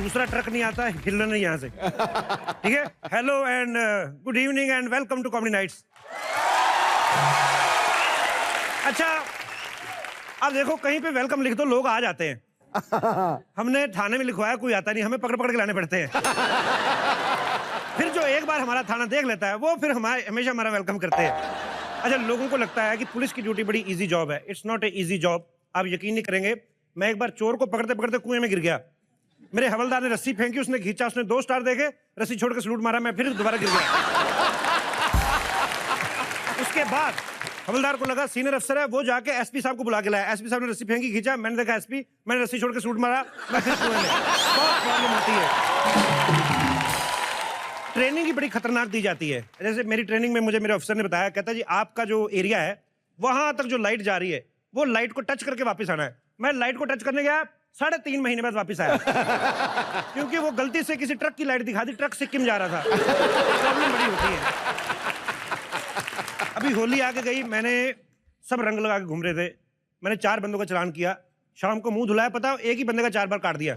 दूसरा ट्रक नहीं आता, हिलना नहीं यहाँ से। ठीक है, hello and good evening and welcome to comedy nights. अच्छा, अब देखो कहीं पे वेलकम लिख दो, लोग आ जाते हैं। हमने थाने में लिखवाया, कोई आता नहीं, हमें पकड़ पकड़ के लाने पड़ते हैं। फिर जो एक बार हमारा थाना देख लेता है, वो फिर हमेशा हमारा वेलकम करते हैं। अच्छा, लोगों को लगता है कि पुलिस की ड्यूटी बड़ी इजी जॉब है। It's not a easy job. आप यकीन नहीं करेंगे, मैं एक बार चोर को पकड़ते पकड़ते कुएं में गिर गया। मेरे हवलदार ने रस्सी फेंकी, उसने खींचा, उसने 2 स्टार देखे, रस्सी छोड़ के सलूट मारा, मैं फिर दोबारा गिर गया। उसके बाद हवलदार को लगा सीनियर अफसर है, वो जाके एसपी साहब को बुला के लाया। एसपी साहब ने रस्सी फेंकी, खींचा, मैंने देखा एसपी, मैंने रस्सी छोड़ के सलूट मारा, मैं फिर कुएं में। बहुत प्रॉब्लम होती है। ट्रेनिंग ही बड़ी खतरनाक दी जाती है। जैसे मेरी ट्रेनिंग में मुझे मेरे अफसर ने बताया, कहता जी आपका जो एरिया है वहां तक जो लाइट जा रही है, वो लाइट को टच करके वापस आना है। मैं लाइट को टच करने गया, 3.5 महीने बाद वापस आया। क्योंकि वो गलती से किसी ट्रक की लाइट दिखा दी, ट्रक सिक्किम जा रहा था। प्रॉब्लम बड़ी होती है। अभी होली आके गई, मैंने सब रंग लगा के घूम रहे थे, मैंने 4 बंदों का चालान किया, शाम को मुंह धुलाया, पता एक ही बंदे का 4 बार काट दिया।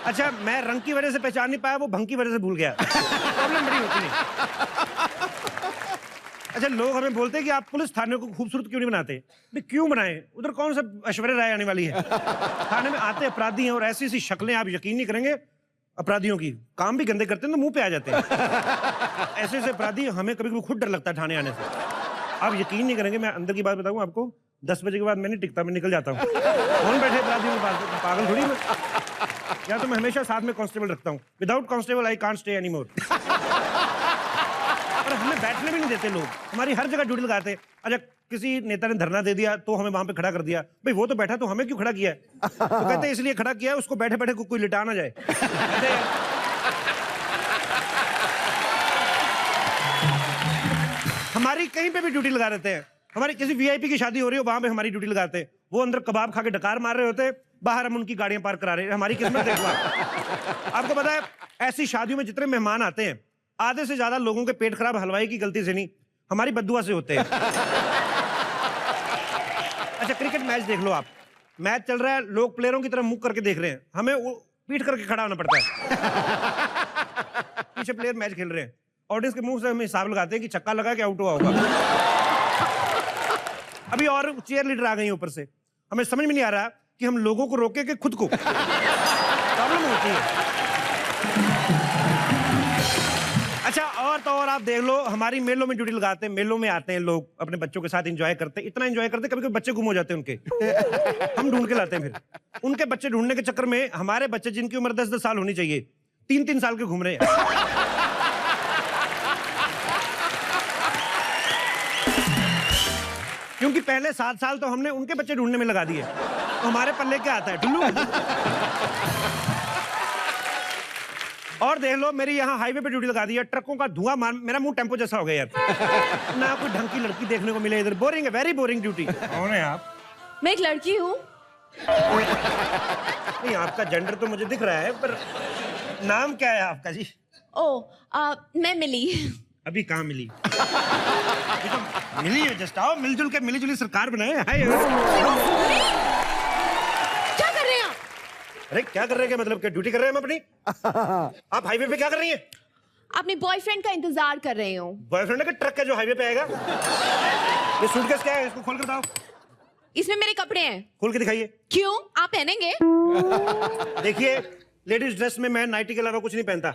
अच्छा, मैं रंग की वजह से पहचान नहीं पाया, वो भंग की वजह से भूल गया। प्रॉब्लम बड़ी होती है। अच्छा, लोग हमें बोलते हैं कि आप पुलिस थाने को खूबसूरत क्यों नहीं बनाते? क्यों बनाएं? उधर कौन सा ऐश्वर्या राय आने वाली है? थाने में आते अपराधी हैं और ऐसी ऐसी शक्लें, आप यकीन नहीं करेंगे, अपराधियों की काम भी गंदे करते हैं तो मुंह पे आ जाते हैं। ऐसे ऐसे अपराधी, हमें कभी कभी खुद डर लगता है थाने आने से। आप यकीन नहीं करेंगे, मैं अंदर की बात बताऊं आपको, 10 बजे के बाद मैं नहीं टिकता, मैं निकल जाता हूँ। कौन बैठे अपराधियों के पास? पागल थोड़ी मैं। या तो मैं हमेशा साथ में कांस्टेबल रखता हूँ। Without constable I can't stay anymore. और हमें बैठने भी नहीं देते लोग, हमारी हर जगह ड्यूटी लगाते हैं। अच्छा, किसी नेता ने धरना दे दिया तो हमें वहां पे खड़ा कर दिया, भाई वो तो बैठा, तो हमें क्यों खड़ा किया है? तो कहते हैं इसलिए खड़ा किया है, उसको बैठे बैठे कोई लिटा ना जाए। हमारी कहीं पे भी ड्यूटी लगा देते हैं। हमारी किसी वीआईपी की शादी हो रही हो, वहां पे हमारी ड्यूटी लगाते हैं। वो अंदर कबाब खा के डकार मार रहे होते, बाहर हम उनकी गाड़ियां पार्क करा रहे हैं। हमारी किस्मत देखो। आपको पता है, ऐसी शादियों में जितने मेहमान आते हैं, आधे से ज्यादा लोगों के पेट खराब हलवाई की गलती से नहीं, हमारी बद्दुआ से होते हैं। अच्छा, क्रिकेट मैच देख लो आप, मैच चल रहा है, लोग प्लेयरों की तरफ मुंह करके देख रहे हैं, हमें वो पीठ करके खड़ा होना पड़ता है। पीछे प्लेयर मैच खेल रहे हैं, ऑडियंस के मुंह से हम हिसाब लगाते हैं कि छक्का लगा कि आउट हुआ होगा। अभी और चेयर लीडर आ गई ऊपर से, हमें समझ में नहीं आ रहा कि हम लोगों को रोके कि खुद को। प्रॉब्लम होती है। अच्छा, और तो और आप देख लो, हमारी मेलों में ड्यूटी लगाते हैं, मेलों में आते हैं लोग, अपने बच्चों के साथ एंजॉय करते हैं, इतना एंजॉय करते हैं, कभी कभी बच्चे गुम हो जाते हैं उनके। हम ढूंढ के लाते हैं, फिर उनके बच्चे ढूंढने के चक्कर में हमारे बच्चे, जिनकी उम्र 10-10 साल होनी चाहिए, 3-3 साल के घूम रहे हैं। क्योंकि पहले 7 साल तो हमने उनके बच्चे ढूंढने में लगा दिए, तो हमारे पल्ले क्या आता है? टुल्लू। और देख लो, मेरी यहाँ हाईवे पे ड्यूटी लगा दी है, ट्रकों का धुआं मार, मेरा मुंह टेम्पो जैसा हो गया यार। ना कोई ढंग की लड़की देखने को मिले इधर, बोरिंग है, वेरी बोरिंग ड्यूटी। कौन है आप? मैं एक लड़की हूँ। नहीं, आपका जेंडर तो मुझे दिख रहा है, पर नाम क्या है आपका जी? मैं मिली। अभी कहाँ मिली? मिली है, जस्ट आओ, मिलजुल के मिली-जुली सरकार बनाए। हाय, क्या कर रहे हैं आप? अरे क्या कर रहे हैं? मतलब क्या ड्यूटी कर रहे हैं हम अपनी? आप हाईवे पे क्या कर रही हैं? अपने बॉयफ्रेंड का इंतजार कर रही हूँ। बॉयफ्रेंड का ट्रक है जो हाईवे पे आएगा? ये सूटकेस क्या है? इसको खोल कर बताओ। इसमें मेरे कपड़े हैं। खोल के दिखाइए। क्यों, आप पहनेंगे? देखिए, लेडीज ड्रेस में मैं नाइटी के अलावा कुछ नहीं पहनता।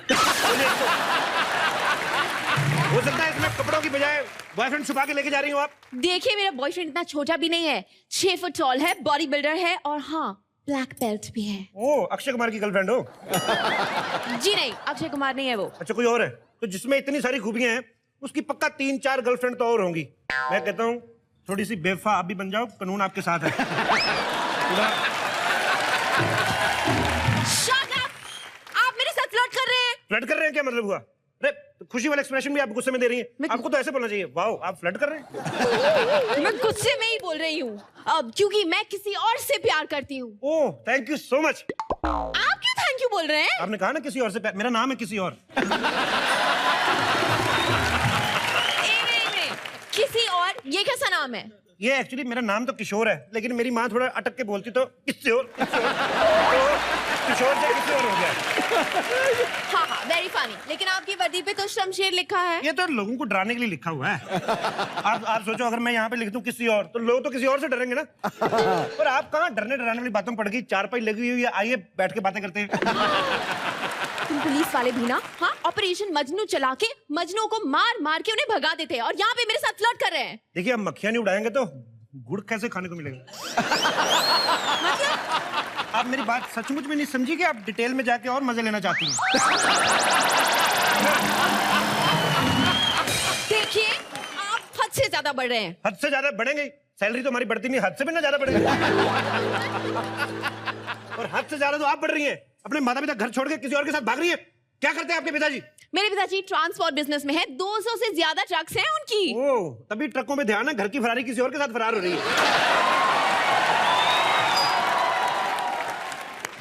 हो सकता है इसमें कपड़ों की बजाय बॉयफ्रेंड छुपा के लेके जा रही हो आप। देखिए, मेरा बॉयफ्रेंड इतना छोटा भी नहीं है, 6 फुट टॉल है, बॉडी बिल्डर है, और हाँ, ब्लैक बेल्ट भी है। ओ, अक्षय कुमार की गर्लफ्रेंड हो? जी नहीं, अक्षय कुमार नहीं है वो। अच्छा, कोई और है? तो जिसमें इतनी सारी खूबियां हैं, उसकी पक्का 3-4 गर्लफ्रेंड तो और होंगी। मैं कहता हूँ थोड़ी सी बेवफा आप भी बन जाओ, कानून आपके साथ है। Shut up! आप मेरे साथ फ्लर्ट कर रहे हैं। फ्लर्ट कर रहे हैं क्या मतलब हुआ? अरे, खुशी वाला एक्सप्रेशन भी आप गुस्से में दे रही हैं। आपको तो ऐसे बोलना चाहिए, वाओ आप फ्लर्ट कर रहे हैं। मैं गुस्से में ही बोल रही हूँ, अब क्योंकि मैं किसी और से प्यार करती हूँ। ओह, थैंक यू सो मच। आप क्यों थैंक यू बोल रहे हैं? आपने कहा ना किसी और से प्यार, मेरा नाम है किसी और। नहीं, किसी और, ये कैसा नाम है? ये एक्चुअली मेरा नाम तो किशोर है, लेकिन मेरी माँ थोड़ा अटक के बोलती तो किशोर तो किशोर से किसी और हो गया। हाँ हाँ, वेरी फनी। लेकिन आपकी वर्दी पे तो शमशेर लिखा है। ये तो लोगों को डराने के लिए लिखा हुआ है। आप सोचो अगर मैं यहाँ पे लिख दूं किसी और, तो लोग तो किसी और से डरेंगे ना। पर आप कहाँ डरने डराने वाली बातों में पड़ गई। चारपाई लगी हुई है, आइए बैठ के बातें करते हैं। तुम पुलिस वाले भी ना, हाँ, ऑपरेशन मजनू चला के मजनू को मार मार के उन्हें भगा देते हैं और यहाँ पे मेरे साथ फ्लर्ट कर रहे हैं। देखिए अब मक्खियां नहीं उड़ाएंगे तो गुड़ कैसे खाने को मिलेगा। आप मेरी बात सचमुच में नहीं समझी कि आप डिटेल में जाके और मजे लेना चाहती हैं। देखिए आप हद से ज्यादा बढ़ रहे हैं। हद से ज्यादा बढ़ेंगे, सैलरी तो हमारी बढ़ती नहीं, हद से भी ना ज्यादा बढ़ेगी। और हद से ज्यादा तो आप बढ़ रही हैं। अपने माता पिता घर छोड़ के किसी और के साथ भाग रही है। क्या करते हैं आपके पिताजी? मेरे पिताजी ट्रांसपोर्ट बिजनेस में है, 200 से ज्यादा ट्रक्स हैं उनकी। ओह, तभी ट्रकों में ध्यान है, घर की फरारी किसी और के साथ फरार हो रही है।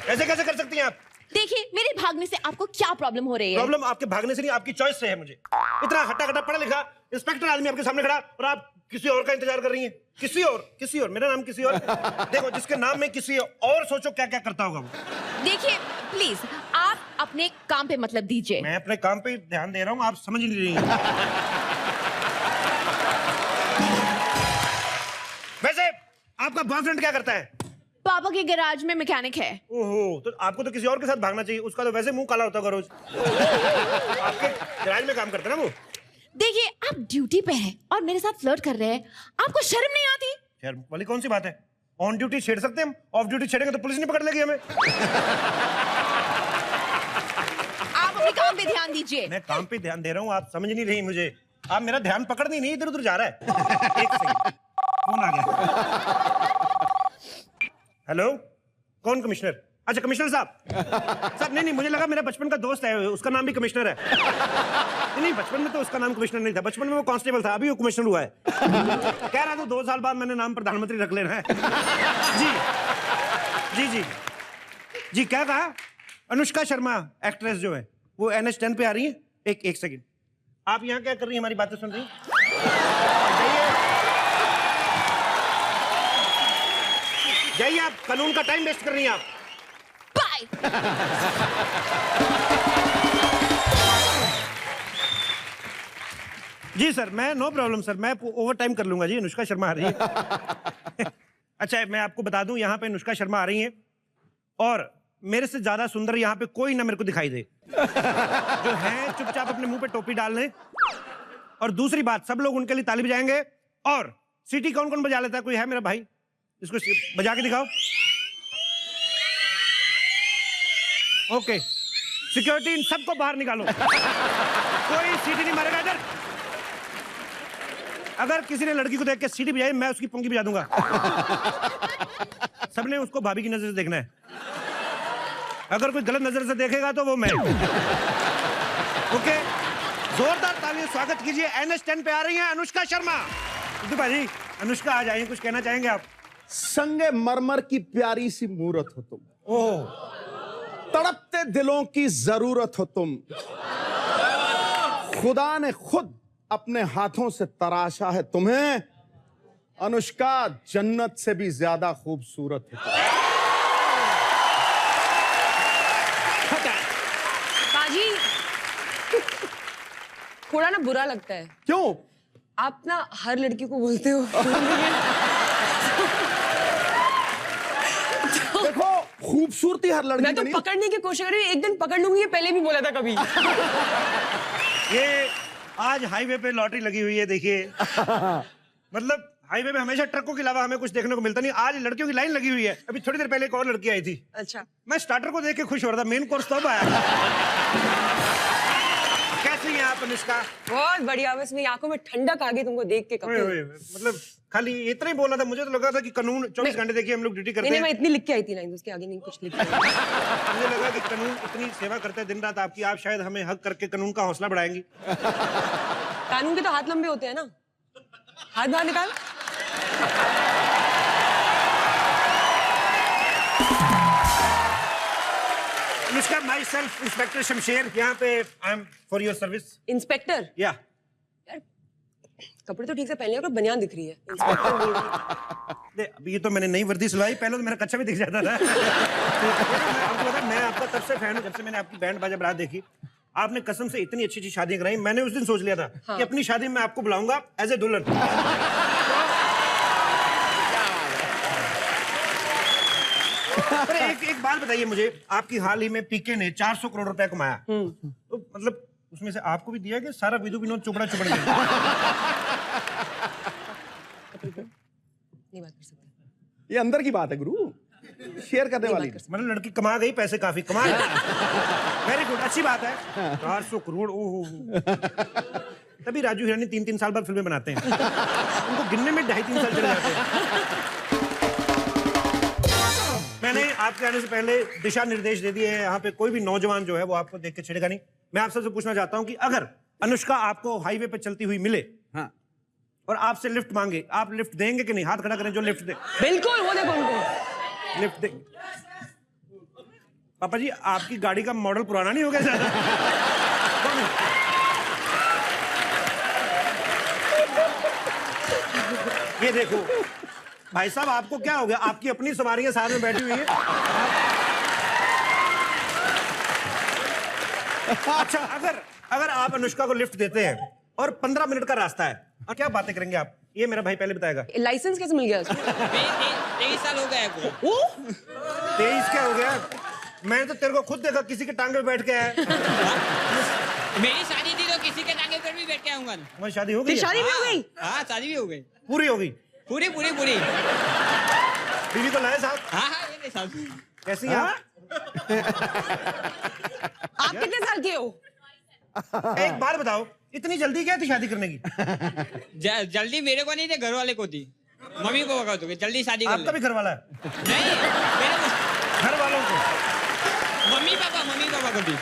ऐसे कैसे कर सकती हैं आप? देखिए मेरे भागने से आपको क्या प्रॉब्लम हो रही है? प्रॉब्लम आपके भागने से नहीं, आपकी चॉइस से है। मुझे इतना हट्टा कट्टा पढ़ा लिखा इंस्पेक्टर आदमी आपके सामने खड़ा और आप किसी और का इंतजार कर रही हैं। किसी और, मेरा नाम किसी और। देखो जिसके नाम में किसी और, सोचो क्या क्या करता होगा वो। देखिए प्लीज आप अपने काम पे मतलब दीजिए। मैं अपने काम पे ध्यान दे रहा हूँ, आप समझ नहीं रही हैं। वैसे आपका बॉयफ्रेंड क्या करता है? पापा के गैराज में मैकेनिक है। ओहो, तो आपको तो किसी और के साथ भागना चाहिए। उसका तो वैसे मुंह काला होता होगा रोज। आपके गैराज में काम करता है ना वो। देखिए आप ड्यूटी पे हैं और मेरे साथ फ्लर्ट कर रहे हैं, आपको शर्म नहीं आती? शर्म वाली कौन सी बात है? ऑन ड्यूटी छेड़ सकते हैं हम, ऑफ ड्यूटी छेड़ेंगे तो पुलिस नहीं पकड़ लेगी हमें। आप अपने काम पे ध्यान दीजिए। मैं काम पे ध्यान दे रहा हूँ, आप समझ नहीं रही मुझे। आप मेरा ध्यान पकड़ नहीं इधर उधर जा रहा है। एक सेकंड, कौन आ गया? हेलो, कौन? कमिश्नर? अच्छा कमिश्नर साहब। नहीं मुझे लगा मेरा बचपन का दोस्त है, उसका नाम भी कमिश्नर है। नहीं बचपन में तो उसका नाम कमिश्नर नहीं था, बचपन में वो कांस्टेबल था, अभी वो कमिश्नर हुआ है। कह रहा था 2 साल बाद मैंने नाम प्रधानमंत्री रख लेना है। जी क्या कहा? अनुष्का शर्मा एक्ट्रेस जो है वो NH10 पे आ रही है। एक सेकंड, आप यहाँ क्या कर रही हैं? हमारी बातें सुन रही हैं? जाइए, आप कानून का टाइम वेस्ट कर रही हैं आप। बाय। जी सर, मैं नो प्रॉब्लम सर, मैं ओवर टाइम कर लूंगा जी। अनुष्का शर्मा आ रही है। अच्छा मैं आपको बता दूं, यहाँ पे अनुष्का शर्मा आ रही हैं और मेरे से ज्यादा सुंदर यहाँ पे कोई ना मेरे को दिखाई दे। जो है चुपचाप अपने मुंह पे टोपी डाल लें। और दूसरी बात, सब लोग उनके लिए ताली बजाएंगे। और सीटी कौन कौन बजा लेता है? कोई है मेरा भाई? इसको बजा के दिखाओ। ओके, सिक्योरिटी इन सबको बाहर निकालो। कोई सीटी नहीं मारेगा इधर। अगर किसी ने लड़की को देख के सीटी बजाई, मैं उसकी पंखी बजा दूंगा। सबने उसको भाभी की नजर से देखना है। अगर कोई गलत नजर से देखेगा तो वो मैं। ओके, जोरदार तालियों स्वागत कीजिए। NH10 पे आ रही हैं अनुष्का शर्मा। भाजी, अनुष्का आ जाइए, कुछ कहना चाहेंगे आप? संगे मरमर की प्यारी सी मूरत हो तुम। ओह, तड़पते दिलों की जरूरत हो तुम। खुदा ने खुद अपने हाथों से तराशा है तुम्हें। अनुष्का जन्नत से भी ज्यादा खूबसूरत है। पाजी थोड़ा ना बुरा लगता है। क्यों? आप ना हर लड़की को बोलते हो। देखो, खूबसूरती हर लड़की मैं तो में नहीं। पकड़ने की कोशिश कर रही हूँ, एक दिन पकड़ लूंगी। ये पहले भी बोला था कभी। ये आज हाईवे पे लॉटरी लगी हुई है, देखिए। मतलब हाईवे पे हमेशा ट्रकों के अलावा हमें कुछ देखने को मिलता नहीं। आज लड़कियों की लाइन लगी हुई है। अभी थोड़ी देर पहले एक और लड़की आई थी। अच्छा, मैं स्टार्टर को देख के खुश हो रहा था, मेन कोर्स तो अब आया। कैसी हैं आप अनुष्का? बहुत बढ़िया। बस मेरी आंखों में ठंडक आ गई तुमको देख के। मतलब खाली इतना ही बोला था, मुझे तो लगा था कि कानून 24 घंटे देखिए हम लोग ड्यूटी करते हैं। मैं इतनी लिख के आई थी लाइन, उसके आगे नहीं कुछ लिख के। मुझे लगा कि कानून इतनी सेवा करते हैं दिन रात आपकी, आप शायद हमें हक करके कानून का हौसला बढ़ाएंगी। कानून के तो हाथ लंबे होते हैं ना। हाथ बाहर निकाल। Anushka, my self inspector Shamsher, यहाँ पे I am for your service. Inspector? या कपड़े तो ठीक से पहन लिया, बनियान दिख रही है। इंस्पेक्टर बोल रहा है। अभी ये तो मैंने नई वर्दी सिलवाई, पहले तो मेरा कच्चा भी दिख जाता था। आपको पता है, मैं आपका तब से फैन हूँ जब से मैंने आपकी बैंड बाजा बारात देखी। आपने कसम से इतनी अच्छी अच्छी शादियां कराई, मैंने उस दिन सोच लिया था कि अपनी शादी में आपको बुलाऊंगा एज ए दुल्हन। पर एक बात बताइए मुझे, आपकी हाल ही में पीके ने 400 करोड़ रुपया कमाया, तो मतलब उसमें से आपको भी दिया कि सारा विधु विनोद चुपड़ा चुपड़ गया? नहीं बात कर सकते। ये अंदर की बात है गुरु, शेयर करने वाली। मतलब लड़की कमा गई, पैसे काफी कमा गई। वेरी गुड, अच्छी बात है। 400 करोड़, ओहो। तभी राजू हिरानी 3-3 साल बाद फिल्में बनाते हैं, उनको गिनने में 2.5-3 साल चले जाते हैं। मैंने आपके आने से पहले दिशा निर्देश दे दिए हैं, यहाँ पे कोई भी नौजवान जो है वो आपको देख के छिड़ेगा नहीं। मैं आप सबसे पूछना चाहता हूँ कि अगर अनुष्का आपको हाईवे पे चलती हुई मिले, हाँ, और आपसे लिफ्ट मांगे, आप लिफ्ट देंगे कि नहीं? हाथ खड़ा करें जो लिफ्ट दे। बिल्कुल, वो देखो उनको लिफ्ट दे। पापा जी, आपकी गाड़ी का मॉडल पुराना नहीं हो गया ज्यादा? ये देखो भाई साहब, आपको क्या हो गया? आपकी अपनी सवारियां साथ में बैठी हुई है। अच्छा, अगर आप अनुष्का को लिफ्ट देते हैं और 15 मिनट का रास्ता है, और क्या बातें करेंगे आप? ये मेरा भाई पहले बताएगा। लाइसेंस कैसे मिल गया उसको? 23 साल हो गए को। 23 क्या हो गया? मैंने तो तेरे को खुद देखा किसी के टांगे पे बैठ के आया। मेरी शादी थी तो किसी के टांगे पर भी बैठ के आऊंगा। तुम्हारी शादी हो गई? शादी भी हो गई? हाँ, शादी भी हो गई। पूरी हो गई? पूरी। बीवी को लाए साहब? हाँ, ये ले साहब। कैसी आप? आप कितने साल के हो? एक बात बताओ, इतनी जल्दी क्या थी शादी करने की? जल्दी मेरे को नहीं थे, घर वाले को थी। मम्मी पापा का तो जल्दी शादी कर आपका भी घर वाला है? नहीं, मेरे घर वालों को? मम्मी पापा को थी।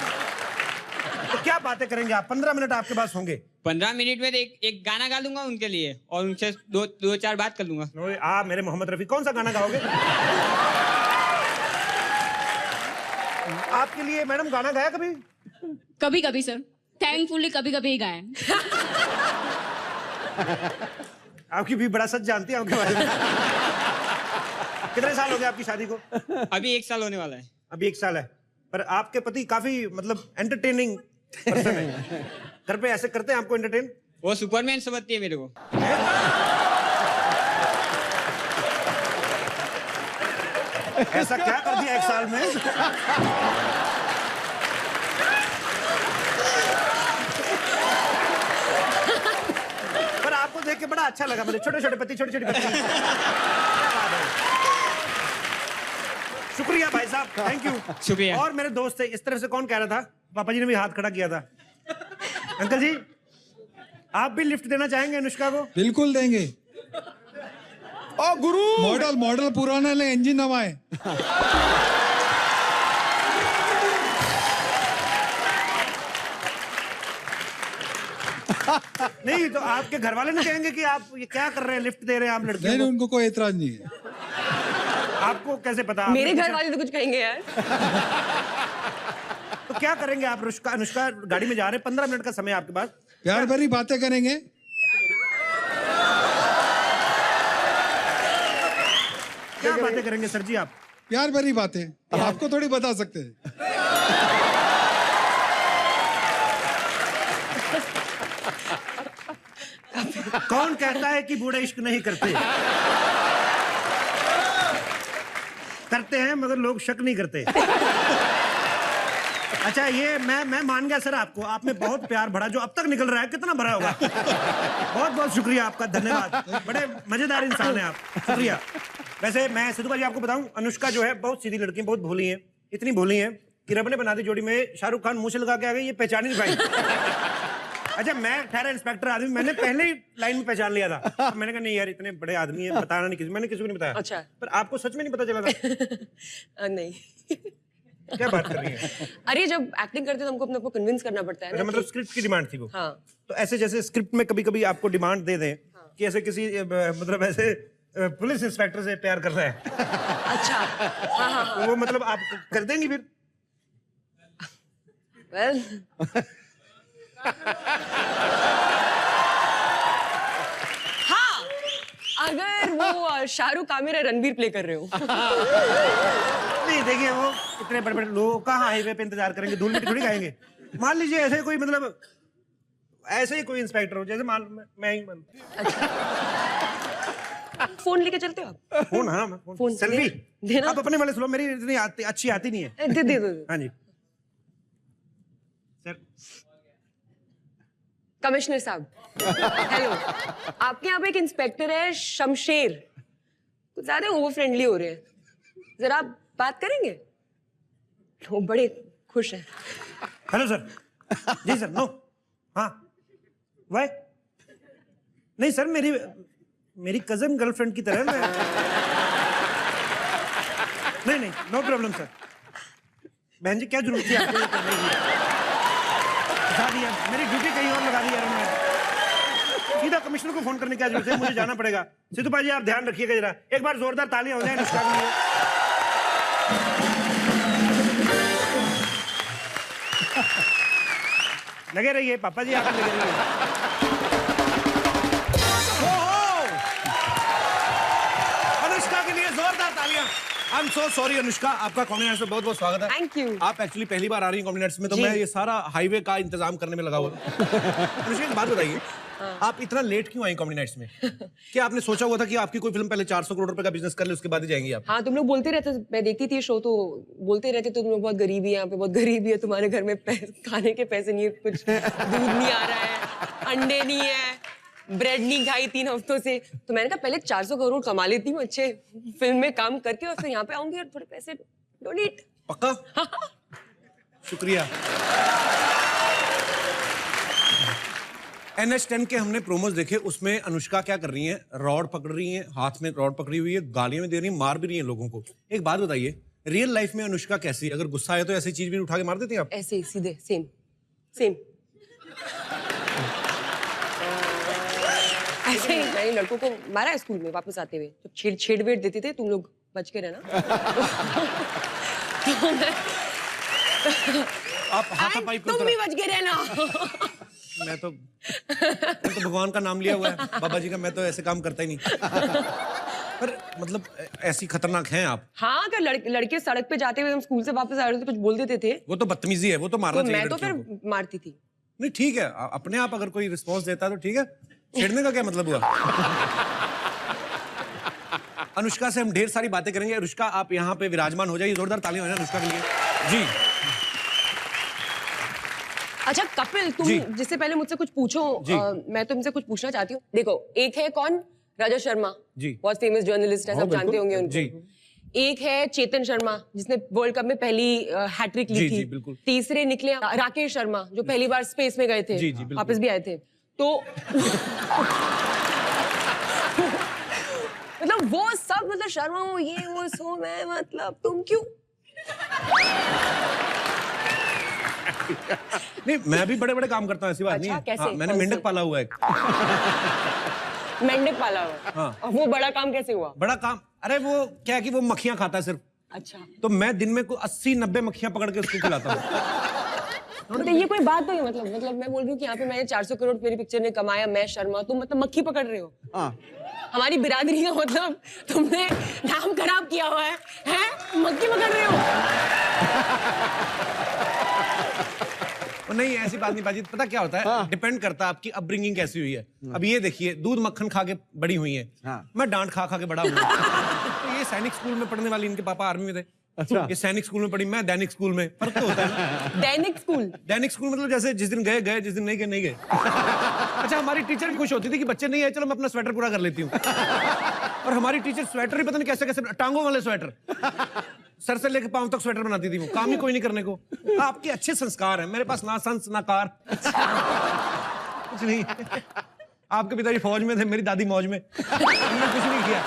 तो क्या बातें करेंगे आप? 15 मिनट आपके पास होंगे। 15 मिनट में एक गाना गा दूंगा उनके लिए और उनसे दो चार बात कर लूंगा। आप मेरे मोहम्मद रफी कौन सा गाना गाओगे? आपके लिए मैडम गाना गाया कभी? कभी कभी सर, थैंकफुली कभी कभी ही गाए। आपकी भी बड़ा सच जानती है आपके बारे में। कितने साल हो गए आपकी शादी को? अभी 1 साल होने वाला है। अभी 1 साल है, पर आपके पति काफी मतलब एंटरटेनिंग पर्सन है। घर पे ऐसे करते हैं आपको एंटरटेन? वो सुपरमैन समझती है मेरे को। ऐसा क्या कर दिया 1 साल में? पर आपको देख के बड़ा अच्छा लगा मुझे। छोटे छोटे पति, छोटी छोटी पत्नी। क्या बात है। शुक्रिया भाई साहब, थैंक यू। शुक्रिया। और मेरे दोस्त थे, इस तरफ से कौन कह रहा था? पापा जी ने भी हाथ खड़ा किया था। अंकल जी, आप भी लिफ्ट देना चाहेंगे अनुष्का को? बिल्कुल देंगे। ओ गुरु, मॉडल पुराना ले, इंजन नवा है। नहीं तो आपके घर वाले नहीं कहेंगे कि आप ये क्या कर रहे हैं, लिफ्ट दे रहे हैं आप लड़कियों नहीं, को? उनको कोई एतराज नहीं है। आपको कैसे पता? मेरे घर वाले तो कुछ कहेंगे यार। तो क्या करेंगे आप? अनुष्का गाड़ी में जा रहे हैं, 15 मिनट का समय आपके पास। प्यार भरी बातें करेंगे। क्या बातें करेंगे सर जी आप? प्यार भरी बातें आपको थोड़ी बता सकते हैं। कौन कहता है कि बूढ़े इश्क नहीं करते? करते हैं, मगर लोग शक नहीं करते। अच्छा, ये मैं मान गया सर आपको। आप में बहुत प्यार भरा, जो अब तक निकल रहा है, कितना भरा होगा। बहुत बहुत शुक्रिया आपका, धन्यवाद। बड़े मजेदार इंसान है आप, शुक्रिया। वैसे मैं सिद्धू भाई आपको बताऊं, अनुष्का जो है बहुत सीधी लड़की है, बहुत भोली है। इतनी भोली है कि रब ने बना दी जोड़ी में शाहरुख खान मुंह से लगा के आ गए, ये पहचान ही नहीं पाई। अच्छा, मैं ठहरा इंस्पेक्टर आदमी, मैंने पहले ही लाइन में पहचान लिया था। मैंने कहा नहीं यार, इतने बड़े आदमी है, बताना नहीं, मैंने किसी को नहीं बताया। अच्छा। पर आपको सच में नहीं पता चला था? नहीं। क्या बात कर रही है? अरे जब एक्टिंग करते तो हमको अपने को कन्विंस करना पड़ता है ना। मतलब स्क्रिप्ट की डिमांड थी वो? हाँ। तो ऐसे जैसे स्क्रिप्ट में कभी कभी आपको डिमांड दे दें कि ऐसे किसी मतलब ऐसे पुलिस इंस्पेक्टर से प्यार कर रहा है, अच्छा। हाँ। वो मतलब आप कर देंगी फिर? वेल, अगर वो शाहरुख आमिर या रणबीर प्ले कर रहे हो। नहीं देखिए, वो इतने बड़े बड़े लोग कहाँ हाईवे पे इंतजार करेंगे, धूल मिट्टी थोड़ी खाएंगे। मान लीजिए ऐसे कोई मतलब ऐसे ही कोई इंस्पेक्टर हो, जैसे मैं ही फोन लेके चलते हो आप? फोन, हाँ फोन सेल्फी देना। आप अपने वाले सुनो, मेरी इतनी अच्छी आती नहीं है। दे दो। हाँ जी सर। कमिश्नर साहब, हेलो। आपके यहाँ पे एक इंस्पेक्टर है शमशेर, कुछ ज्यादा ओवर फ्रेंडली हो रहे हैं, जरा आप बात करेंगे? वो बड़े खुश हैं। Hello sir. जी सर। नो। हाँ वाई? नहीं सर, मेरी कजन गर्लफ्रेंड की तरह मैं नहीं, नो प्रॉब्लम सर। बहन जी क्या जरूरत थी आपको ये करने की? बता दिया, मेरी ड्यूटी कहीं और लगा दी यार मैंने। सीधा कमिश्नर को फोन करने की क्या जरूरत है, मुझे जाना पड़ेगा। सिद्धू भाई आप ध्यान रखिएगा जरा, एक बार जोरदार तालियां हो जाए अनुष्का के लिए। लगे रहिए पापा जी, आप लगे रहिए। अनुष्का के लिए जोरदार तालियां। I am so sorry Anushka, आपका कॉमेडी नाइट्स में बहुत बहुत स्वागत है। Thank you. आप एक्चुअली पहली बार आ रही हैं कॉमेडी नाइट्स में, तो मैं ये सारा हाईवे का इंतजाम करने में लगा हुआ अनुष्का एक बात बताइए, आप इतना लेट क्यों आई कॉमेडी नाइट्स में? क्या आपने सोचा हुआ था कि आपकी कोई फिल्म पहले 400 करोड़ रुपए का बिजनेस कर ले, उसके बाद ही जाएंगी आप? हाँ, तुम लोग बोलते रहते, मैं देखती थी शो, तो बोलते रहते तुम लोग बहुत गरीबी है यहाँ पे, बहुत गरीबी है, तुम्हारे घर में खाने के पैसे नहीं है, कुछ दूध नहीं आ रहा है, अंडे नहीं है, ब्रेड नहीं खाई 3 हफ्तों से। तो मैंने कहा पहले 400 करोड़ कमा लेती हूँ अच्छे फिल्म में काम करके, और फिर यहाँ पे आऊंगी और थोड़े पैसे डोनेट। पक्का? शुक्रिया। NH10 के हमने प्रोमोज देखे, उसमें अनुष्का क्या कर रही हैं? रॉड पकड़ रही हैं, हाथ में रॉड पकड़ी हुई है, गालियां भी दे रही हैं, मार भी रही हैं लोगों को। एक बात बताइए, रियल लाइफ में अनुष्का कैसी? अगर गुस्सा आए तो ऐसी चीज भी उठा के मार देती हैं आप? ऐसे ही सीधे सेम ऐसे ही मैंने लड़कों को मारा है स्कूल में वापस आते हुए, जब छेड़ देते थे, तुम लोग बच के रहना। तो मैं आप हाथापाई को तुम भी बच के रहना। मैं तो भगवान का नाम लिया हुआ है, बाबा जी का। मैं तो ऐसे काम करता ही नहीं। पर मतलब ऐसी खतरनाक हैं आप? हाँ, अगर लड़के सड़क पे जाते हुए हम स्कूल से वापस आ रहे थे, कुछ बोल देते थे, वो तो बदतमीजी है, वो तो मारना तो चाहिए मैं तो लड़कियों फिर को। मारती थी। नहीं ठीक है, अपने आप अगर कोई रिस्पॉन्स देता है तो ठीक है, छेड़ने का क्या मतलब हुआ? अनुष्का से हम ढेर सारी बातें करेंगे। अनुष्का आप यहाँ पे विराजमान हो जाइए, जोरदार तालियां हो जाए अनुष्का के लिए। जी अच्छा कपिल, तुम जिससे पहले मुझसे कुछ पूछो, मैं तुमसे कुछ पूछना चाहती हूँ। देखो, एक है कौन? राजा शर्मा जी, बहुत फेमस जर्नलिस्ट है, सब जानते होंगे उनको जी। एक है चेतन शर्मा, जिसने वर्ल्ड कप में पहली हैट्रिक ली थी। बिल्कुल। तीसरे निकले राकेश शर्मा, जो पहली बार स्पेस में गए थे, वापस भी आए थे। तो मतलब वो सब, मतलब शर्मा वो ये वो सो, मैं मतलब तुम क्यों? नहीं, मैं भी बड़े बड़े काम करता हूँ, ऐसी बात नहीं है। कैसे? हाँ, मैंने मेंढक पाला हुआ है। मेंढक पाला हुआ? हाँ। और वो बड़ा काम कैसे हुआ? बड़ा काम, अरे वो क्या है कि वो मक्खियां खाता है सिर्फ। अच्छा। तो मैं दिन में 80-90 मक्खियां पकड़ के उसको खिलाता हूँ। तो ये कोई बात नहीं, मतलब मैं बोल रही हूँ कि यहाँ पे मैंने 400 करोड़ मेरी पिक्चर ने कमाया, मैं शर्मा, तुम मतलब मक्खी पकड़ रहे हो। हाँ। हमारी बिरादरी का मतलब तुमने नाम खराब किया हुआ है, हैं? मक्खी पकड़ रहे हो। नहीं, ऐसी बात नहीं बाजी, पता क्या होता है, डिपेंड करता है आपकी अपब्रिंगिंग कैसी हुई है। अब ये देखिए, दूध मक्खन खा के बड़ी हुई है, मैं डांट खा खा के बड़ा हुआ। तो ये सैनिक स्कूल में पढ़ने वाली, इनके पापा आर्मी में थे। अच्छा। ये सैनिक स्कूल में पढ़ी, मैं दैनिक स्कूल में। फर्क तो होता है ना। दैनिक स्कूल मतलब जैसे जिस दिन गए, जिस दिन नहीं गए नहीं गए। अच्छा, हमारी टीचर भी खुश होती थी कि बच्चे नहीं आए, चलो मैं अपना स्वेटर पूरा कर लेती हूँ। और हमारी टीचर स्वेटर ही पता नहीं कैसे कैसे, टांगों वाले स्वेटर, सर से लेकर पांव तक स्वेटर बनाती थी वो, काम ही कोई नहीं करने को। आपके अच्छे संस्कार हैं, मेरे पास ना संस ना कार, कुछ नहीं। आपके पिताजी फौज में थे, मेरी दादी मौज में, हमने कुछ नहीं किया।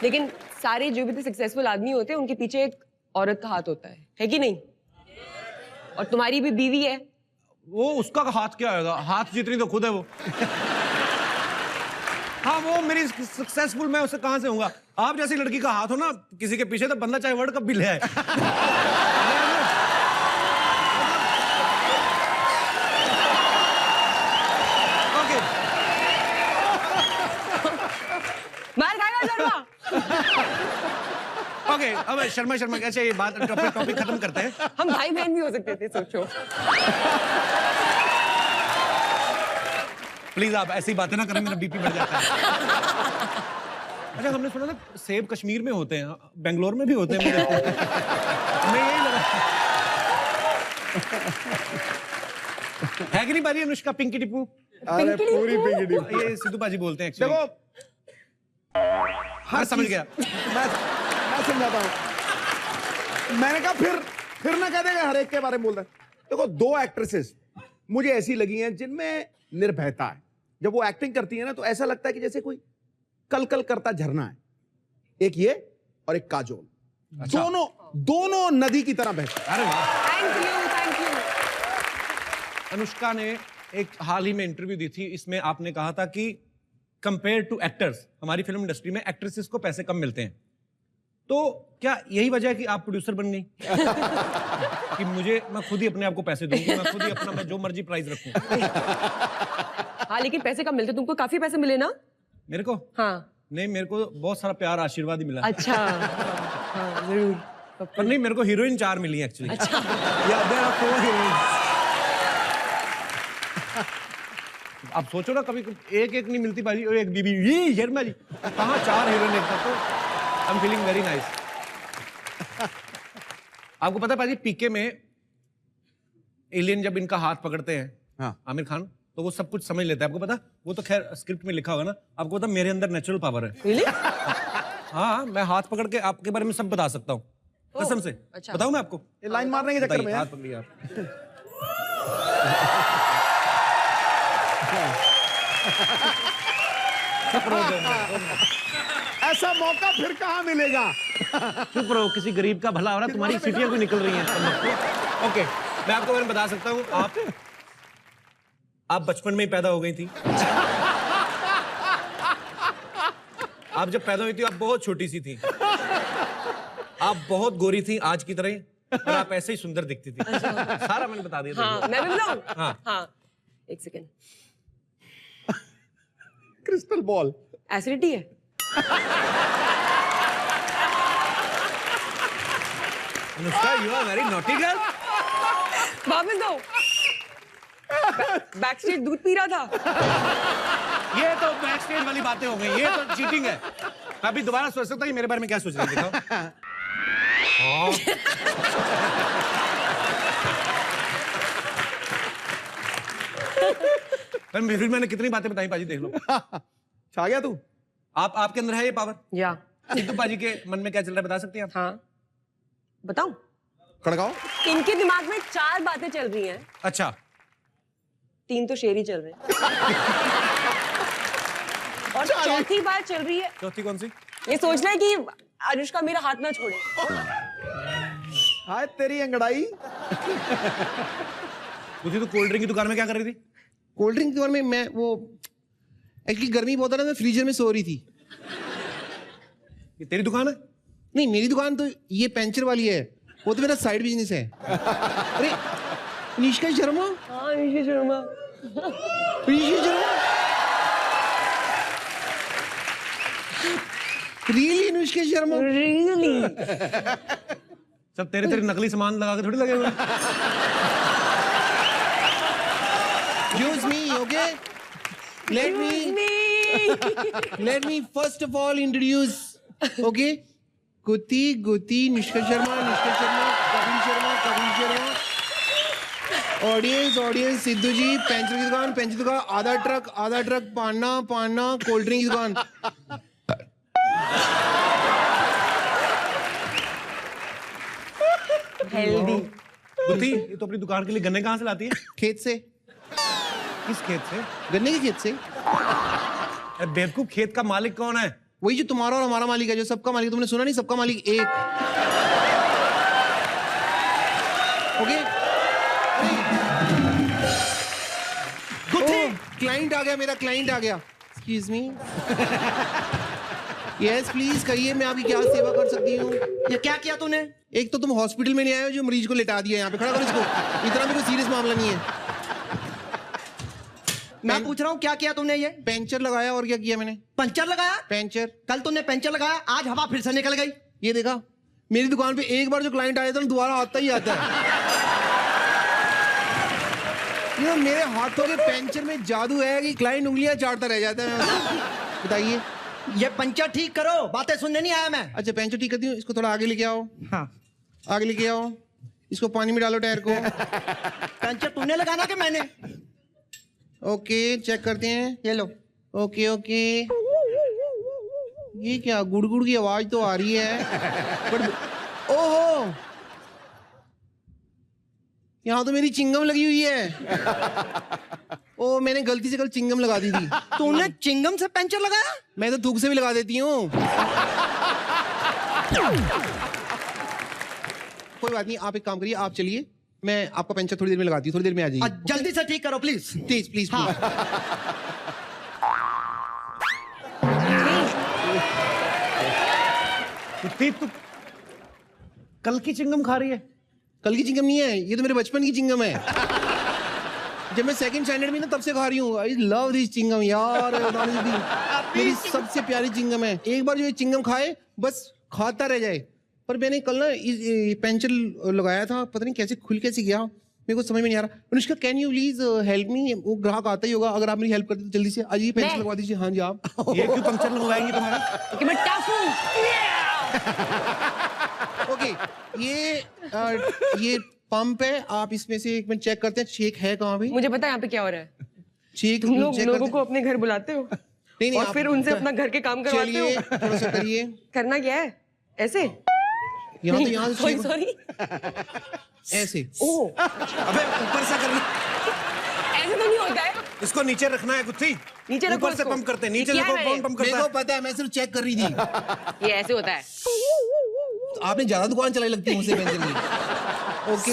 लेकिन सारे जो भी सक्सेसफुल आदमी होते हैं, उनके पीछे एक औरत का हाथ होता है कि नहीं? और तुम्हारी भी बीवी है। वो उसका हाथ क्या होगा, हाथ जितनी तो खुद है वो। हाँ, वो मेरी सक्सेसफुल, मैं उससे कहां से होऊंगा? आप जैसी लड़की का हाथ हो ना किसी के पीछे, तो बंदा चाहे वर्ल्ड कप भी ले आए। ओके, ओके अब शर्मा कैसे ये बात टॉपिक खत्म करते हैं। हम भाई बहन भी हो सकते थे, सोचो। प्लीज आप ऐसी बातें ना करें, मेरा बीपी बढ़ जाता है। अच्छा हमने सुना था सेब कश्मीर में होते हैं, बेंगलोर में भी होते हैं मुझे हमें यही लगा है कि नहीं बाजी अनुष्का पिंकी टिप्पू? अरे पूरी पिंकी टिप्पू। ये सिद्धू बाजी बोलते हैं एक्चुअली। देखो हाँ समझ गया। मैं समझाता हूं। मैंने कहा फिर ना कह देगा हर एक के बारे में बोल रहे हैं। देखो 2 एक्ट्रेसेस मुझे ऐसी लगी हैं जिनमें निर्भयता है। जब वो एक्टिंग करती है ना तो ऐसा लगता है कि जैसे कोई कल करता झरना है। एक ये और एक काजोल। अच्छा। दोनों नदी की तरह बहते। अरे वाह। Thank you. अनुष्का ने एक हाल ही में इंटरव्यू दी थी, इसमें आपने कहा था कि कंपेयर टू एक्टर्स हमारी फिल्म इंडस्ट्री में एक्ट्रेसेस को पैसे कम मिलते हैं। तो क्या यही वजह है कि आप प्रोड्यूसर बन गई? कि मैं खुद ही अपने आप को पैसे दूंगी, मैं खुद ही अपना मैं जो मर्जी प्राइस रखूं। हाँ लेकिन पैसे कम मिलते, तुमको काफी पैसे मिले ना? मेरे को? हाँ। नहीं मेरे को बहुत सारा प्यार आशीर्वाद ही मिला। अच्छा। हाँ जरूर। पर नहीं मेरे को हीरोइन 4 मिली एक्चुअली। अच्छा। या देयर आर 4 हीरोइंस। आप सोचो ना कभी एक नहीं मिलती बाजी, और एक बीबी ये शर्मा जी कहाँ 4 हीरोइन एक साथ। तो I am feeling very nice. आपको पता है पाजी पीके में एलियन जब इनका हाथ पकड़ते हैं, हाँ आमिर खान, तो वो सब कुछ समझ लेता है। आपको पता, वो तो खैर स्क्रिप्ट में लिखा होगा ना। आपको पता मेरे अंदर नेचुरल पावर है। Really? हाँ मैं हाथ पकड़ के आपके बारे में सब बता सकता हूँ कसम से। अच्छा। बताऊँ मैं आपको? ये लाइन मारने के चक्कर में हाथ पकड़िए आप। ऐसा मौका फिर कहाँ मिलेगा? चुप रहो, किसी गरीब का भला हो रहा है, तुम्हारी सीटियां भी निकल रही हैं। ओके मैं आपको बारे में बता सकता हूँ, आप बचपन में ही पैदा हो गई थी। आप जब पैदा हुई थी आप बहुत छोटी सी थी। आप बहुत गोरी थी आज की तरह, और आप ऐसे ही सुंदर दिखती थी। सारा मैंने बता दिया। हाँ मैं भी बताऊं? हाँ हाँ एक सेकेंड। क्रिस्टल बॉल एसिडिटी है। Anushka you are very naughty girl. वापस दो। बैक स्टेज दूध पी रहा था। ये तो बैक स्टेज वाली बातें हो गई, ये तो चीटिंग है। मैं अभी दोबारा सोच सकता हूँ मेरे बारे में क्या सोच रही है। फिर मैंने कितनी बातें बताई पाजी, देख लो। छा गया तू? आपके अंदर है ये पावर? या सिद्धू पाजी के मन में क्या चल रहा है बता सकती हैं आप? हाँ बताऊं? खड़काओ। इनके दिमाग में 4 बातें चल रही हैं। अच्छा 3 तो शेर ही चल रहे हैं। और चौथी बात चल रही है, चौथी कौन सी? ये सोचना है कि अनुष्का मेरा हाथ ना छोड़े। हाय तेरी अंगड़ाई। तो कोल्ड ड्रिंक की दुकान में क्या कर रही थी? कोल्ड ड्रिंक की दुकान में मैं वो एक्चुअली गर्मी बहुत है ना, मैं फ्रीजर में सो रही थी। ये तेरी दुकान है? नहीं मेरी दुकान तो ये पेंचर वाली है, वो तो मेरा साइड बिजनेस है। अरे निष्का शर्मा। हाँ निष्का शर्मा। निष्का शर्मा रियली? अनुष्का शर्मा रियली? सब तेरे नकली सामान लगा के थोड़ी लगे हुए। Excuse me, okay? Let me first of all introduce, okay? गुती निष्का शर्मा कपिल शर्मा। ऑडियंस सिद्धू जी, पेंचर की दुकान, आधा ट्रक पाना कोल्ड ड्रिंक की दुकान। हेल्दी। गुती ये तो अपनी दुकान के लिए गन्ने कहाँ से लाती है? खेत से। किस खेत से? गन्ने के खेत से। अरे बेवकूफ, खेत का मालिक कौन है? वही जो तुम्हारा और हमारा मालिक है, जो सबका मालिक। तुमने सुना नहीं, सबका मालिक एक। ओके क्लाइंट आ गया, मेरा क्लाइंट आ गया। Excuse me. यस प्लीज कहिए, मैं आपकी क्या सेवा कर सकती हूँ? ये क्या किया तूने? एक तो तुम हॉस्पिटल में नहीं आए हो जो मरीज को लेटा दिया। यहाँ पे खड़ा करो इसको, इतना भी कोई सीरियस मामला नहीं है। मैं पूछ रहा हूँ क्या किया तूने? ये पेंचर लगाया, और क्या किया मैंने? पंचर लगाया? पेंचर। कल तूने पेंचर लगाया, आज हवा फिर से निकल गई। ये देखा, मेरी दुकान पे एक बार जो क्लाइंट आया था ना दोबारा आता ही आता है। मेरे हाथों के पंचर में जादू है कि क्लाइंट उंगलियां चाटता रह जाता है। बताइए। ये पंचर ठीक करो, बातें सुनने नहीं आया मैं। अच्छा पंचर ठीक करती हूँ, इसको थोड़ा आगे लेके आओ। हाँ आगे लेके आओ, इसको पानी में डालो टायर को। पंचर तूने लगाना कि मैंने? ओके चेक करते हैं। ये लो। ओके ओके, ये क्या गुड़गुड़ की आवाज तो आ रही है बट ओहो, यहाँ तो मेरी चिंगम लगी हुई है। ओ मैंने गलती से कल चिंगम लगा दी थी। तूने चिंगम से पंचर लगाया? मैं तो थूक से भी लगा देती हूँ। कोई बात नहीं, आप एक काम करिए, आप चलिए, मैं आपका पंचर थोड़ी देर में लगाती हूँ, थोड़ी देर में आ जाइए। जल्दी से ठीक करो प्लीज। प्लीज प्लीज हाँ। कुत्ती तू कल की चिंगम खा रही है? कल की चिंगम नहीं है, ये तो मेरे बचपन की चिंगम है। जब मैं सेकंड स्टैंडर्ड में ना तब से खा रही हूँ। आई लव दिस चिंगम यार, मेरी सबसे प्यारी चिंगम है। एक बार जो ये चिंगम खाए बस खाता रह जाए। पर मैंने कल ना पेंचर लगाया था, पता नहीं कैसे खुल कैसे गया, मेरे को समझ में नहीं आ रहा। Anushka can you please help me? वो ग्राहक आता ही होगा, अगर आप मेरी हेल्प करते तो जल्दी से आज ये पेंचर लगवा दीजिए। हाँ जी आप। ये क्यों पंक्चर लगवाएंगे तुम्हारा? कि मैं टफ हूँ। ओके ये पंप है, आप इसमें से एक मिनट चेक करते हैं छेक है कहाँ भी। मुझे पता है यहाँ पे क्या हो रहा है। छेक तुम लोग लोगों को अपने घर बुलाते हो नहीं, और फिर उनसे अपना घर के काम करवाते हो। थोड़ा सा करिए। करना क्या है? ऐसे यहाँ तो यहाँ से सॉरी छेक- सॉरी ऐसे। ओह अबे ऊपर से करना, ऐसे तो नहीं होता है। इसको नीचे रखना है कुत्ती। नीचे रखो ऊपर से इसको। पंप करते हैं, नीचे ये देखो क्या है कौन ये? पंप मेरे करता को है। पता है, मैं सिर्फ चेक कर रही थी। ये ऐसे होता है। आपने ज्यादा दुकान चलाई लगती है मुझसे पेंचर की। ओके